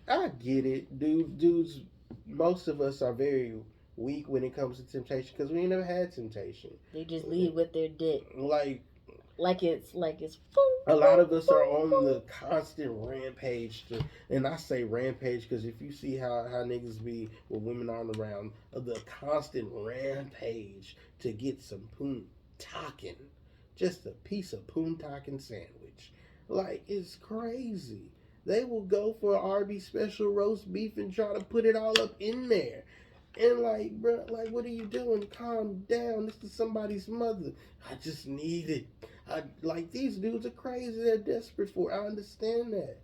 I get it. Dudes, most of us are very weak when it comes to temptation because we ain't never had temptation. They just lead with their dick. Like it's a lot of us are on the constant rampage and I say rampage because if you see how niggas be with women on around, the constant rampage to get some poontakin, just a piece of poontakin sandwich. Like, it's crazy. They will go for Arby's special roast beef and try to put it all up in there. And like, bro, like, what are you doing? Calm down. This is somebody's mother. I just need it. Like, these dudes are crazy. They're desperate for it. I understand that.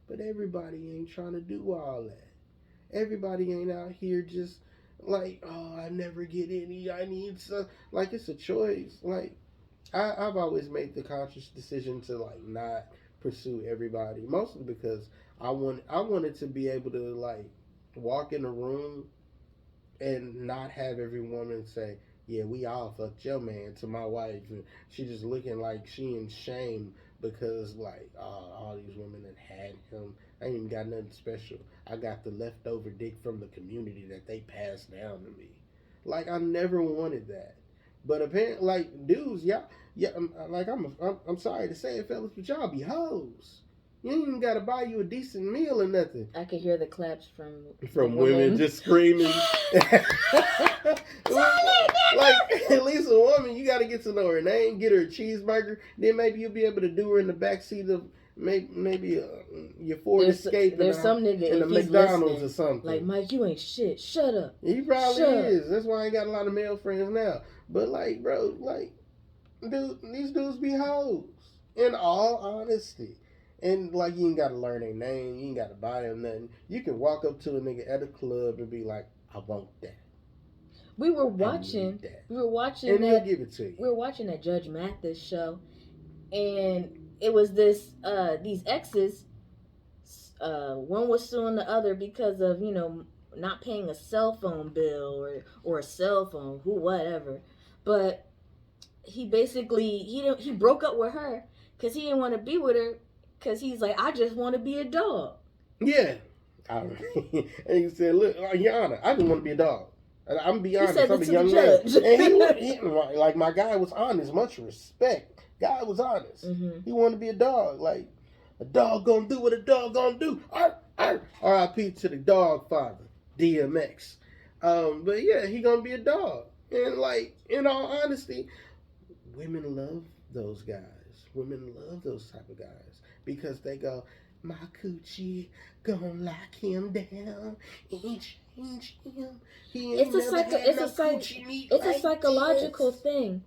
But everybody ain't trying to do all that. Everybody ain't out here just like, oh, I never get any. I need some. Like, it's a choice. Like, I've always made the conscious decision to, like, not pursue everybody. Mostly because I wanted to be able to, like, walk in a room and not have every woman say, yeah, we all fucked your man to my wife. And she just looking like she in shame because, like, all these women that had him. I ain't even got nothing special. I got the leftover dick from the community that they passed down to me. Like, I never wanted that. But apparently, like, dudes, yeah, like, I'm sorry to say it, fellas, but y'all be hoes. You ain't even gotta buy you a decent meal or nothing. I can hear the claps from women just screaming. Like, at least a woman, you gotta get to know her name, get her a cheeseburger, then maybe you'll be able to do her in the backseat of maybe your Ford Escape. There's some nigga in a McDonald's or something. Like, Mike, you ain't shit. Shut up. He probably is. That's why I ain't got a lot of male friends now. But like, bro, like, dude, these dudes be hoes. In all honesty. And, like, you ain't got to learn their name. You ain't got to buy them nothing. You can walk up to a nigga at a club and be like, I want that. We were watching and that. Give it to you. We were watching that Judge Mathis show. And it was these exes. One was suing the other because of, not paying a cell phone bill or a cell phone, whatever. But he basically, he broke up with her because he didn't want to be with her. Because he's like, I just want to be a dog. Yeah. And he said, look, Your Honor, I just want to be a dog. I'm going to be honest, I'm a young man. And he, like, my guy was honest, much respect. Guy was honest. Mm-hmm. He wanted to be a dog. Like, a dog gonna do what a dog gonna do. R.I.P. to the dog father, DMX. But yeah, he gonna be a dog. And, like, in all honesty, women love those guys. Women love those type of guys. Because they go, my coochie gonna lock him down and change him. It's a psychological thing,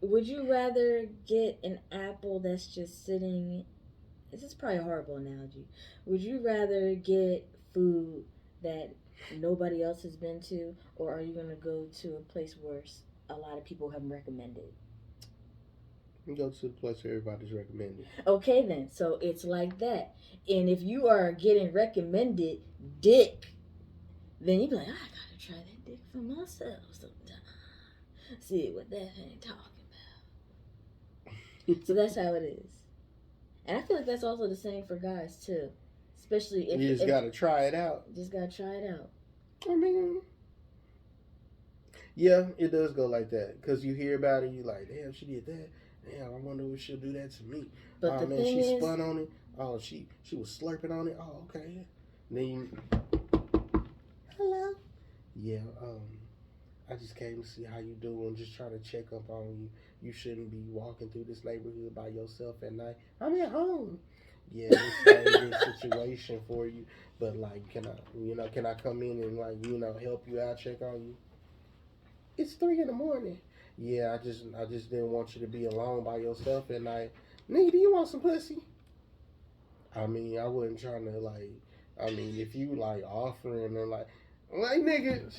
would you rather get an apple that's just sitting? This is probably a horrible analogy. Would you rather get food that nobody else has been to, or are you gonna go to a place where a lot of people have recommended? You go to the place everybody's recommended. Okay, then. So it's like that. And if you are getting recommended dick, then you be like, I gotta try that dick for myself sometime. See what that thing talking about. So that's how it is. And I feel like that's also the same for guys too. Especially if you just gotta try it out. Just gotta try it out. I mean, yeah, it does go like that. Because you hear about it, you like, damn, she did that. Damn, I wonder if she'll do that to me. But oh the man, thing she is, spun on it. Oh, she was slurping on it. Oh, okay. Then you, hello. Yeah, I just came to see how you doing. Just trying to check up on you. You shouldn't be walking through this neighborhood by yourself at night. I'm at home. Yeah, this is a good situation for you. But like, can I come in and like, help you out, check on you? It's 3 a.m. Yeah, I just didn't want you to be alone by yourself at night. Nigga, do you want some pussy? I mean, I wasn't trying to like. I mean, if you like offering and like nigga.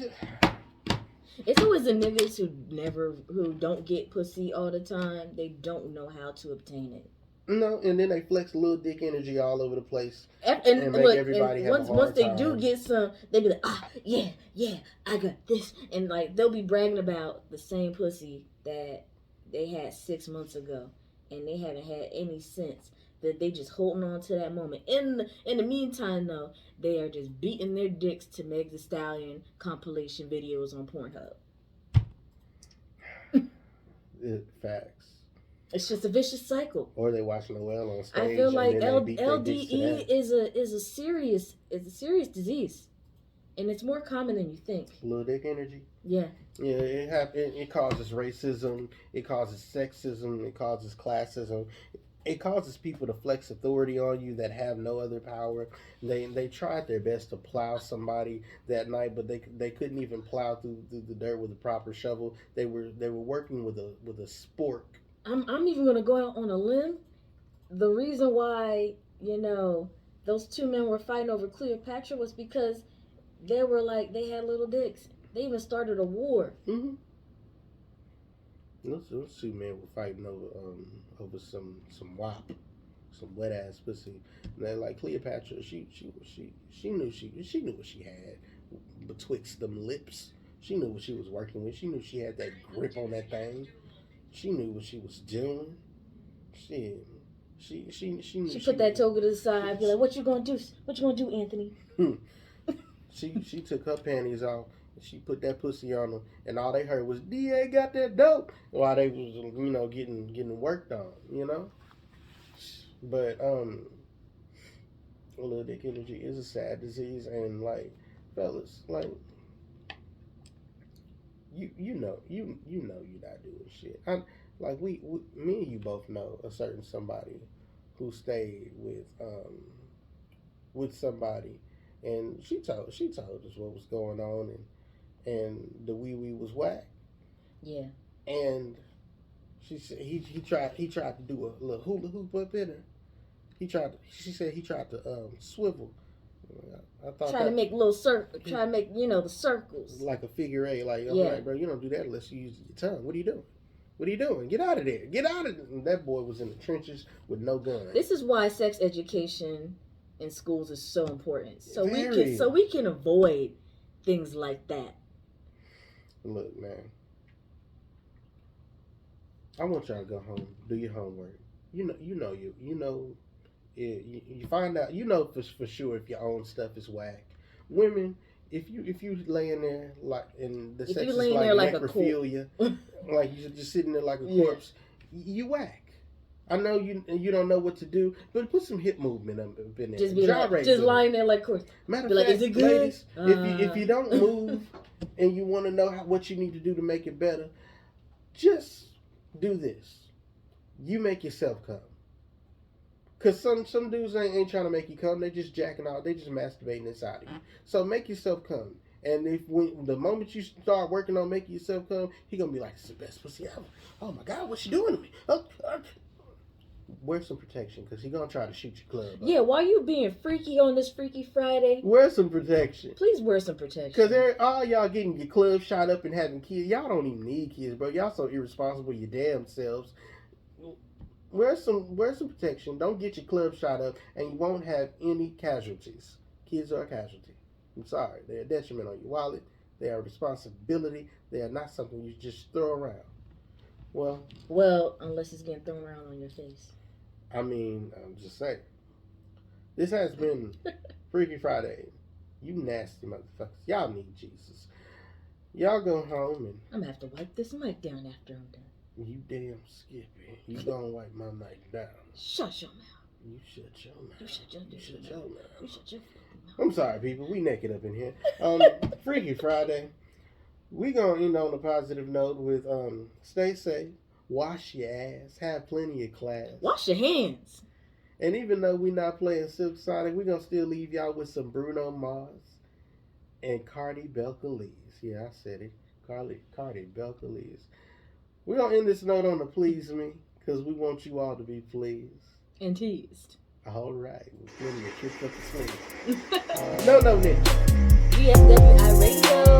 It's always the niggas who don't get pussy all the time. They don't know how to obtain it. No, and then they flex little dick energy all over the place and make everybody have a hard once they time. do get some, they be like, yeah, I got this, and like they'll be bragging about the same pussy that they had 6 months ago, and they haven't had any since. That they just holding on to that moment. In the meantime, though, they are just beating their dicks to Meg Thee Stallion compilation videos on Pornhub. Facts. It's just a vicious cycle. Or they watch Noel on stage. I feel like LDE is a serious disease, and it's more common than you think. Little dick energy. Yeah. Yeah, it causes racism. It causes sexism. It causes classism. It causes people to flex authority on you that have no other power. They tried their best to plow somebody that night, but they couldn't even plow through the dirt with a proper shovel. They were working with a spork. I'm even gonna go out on a limb. The reason why those two men were fighting over Cleopatra was because they had little dicks. They even started a war. Mm-hmm. Those two men were fighting over some wop, some wet ass pussy. And they're like, Cleopatra, she knew what she had betwixt them lips. She knew what she was working with. She knew she had that grip on that thing. She knew what she was doing. She put that toga to the side. Be like, what you gonna do? What you gonna do, Anthony? She took her panties off. She put that pussy on them, and all they heard was "DA got that dope" while they was getting worked on, But little dick energy is a sad disease, and like fellas, like you know you're not doing shit. Me and you both know a certain somebody who stayed with somebody, and she told us what was going on, and the wee was whack. Yeah. And she said he tried to do a little hula hoop up in her. She said he tried to swivel. I thought trying to make little circles. Try to make the circles like a figure eight. Like, yeah. Like, bro, you don't do that unless you use your tongue. What are you doing? What are you doing? Get out of there! Get out of there! And that boy was in the trenches with no gun. This is why sex education in schools is so important. So Very. we can avoid things like that. Look, man. I want y'all to go home, do your homework. You find out. For sure if your own stuff is whack. Women, if you laying there like and the sex is like necrophilia, like you're just sitting there like a corpse, you whack. I know you don't know what to do, but put some hip movement up in there. Just lying there like a corpse. Matter of fact, is it good? Ladies, if you don't move and you want to know what you need to do to make it better, just do this. You make yourself come. Because some dudes ain't trying to make you come. They just jacking out. They just masturbating inside of you. So make yourself come. And the moment you start working on making yourself come, he going to be like, it's the best pussy ever. Oh my God, what's she doing to me? wear some protection because he's gonna try to shoot your club up. Yeah, why you being freaky on this Freaky Friday? Wear some protection. Please wear some protection. Because all y'all getting your club shot up and having kids. Y'all don't even need kids, bro. Y'all so irresponsible your damn selves. Wear some protection. Don't get your club shot up and you won't have any casualties. Kids are a casualty. I'm sorry. They're a detriment on your wallet. They are a responsibility. They are not something you just throw around. Well, unless it's getting thrown around on your face. I mean, I'm just saying. This has been Freaky Friday. You nasty motherfuckers. Y'all need Jesus. Y'all go home and... I'm going to have to wipe this mic down after I'm done. You damn Skippy. You gonna wipe my mic down. Shut your mouth. You shut your mouth. You shut your mouth. You shut your mouth. You shut your mouth. I'm sorry, people. We naked up in here. Freaky Friday. We gonna end on a positive note with stay safe, wash your ass, have plenty of class. Wash your hands. And even though we not playing Silk Sonic, we gonna still leave y'all with some Bruno Mars and Cardi Belcalis. Yeah, I said it. Cardi Belcalis. We're going to end this note on a please me, because we want you all to be pleased. And teased. All right. We're plenty of kicked up the sleeve. No, ninja. DFWIRADIO.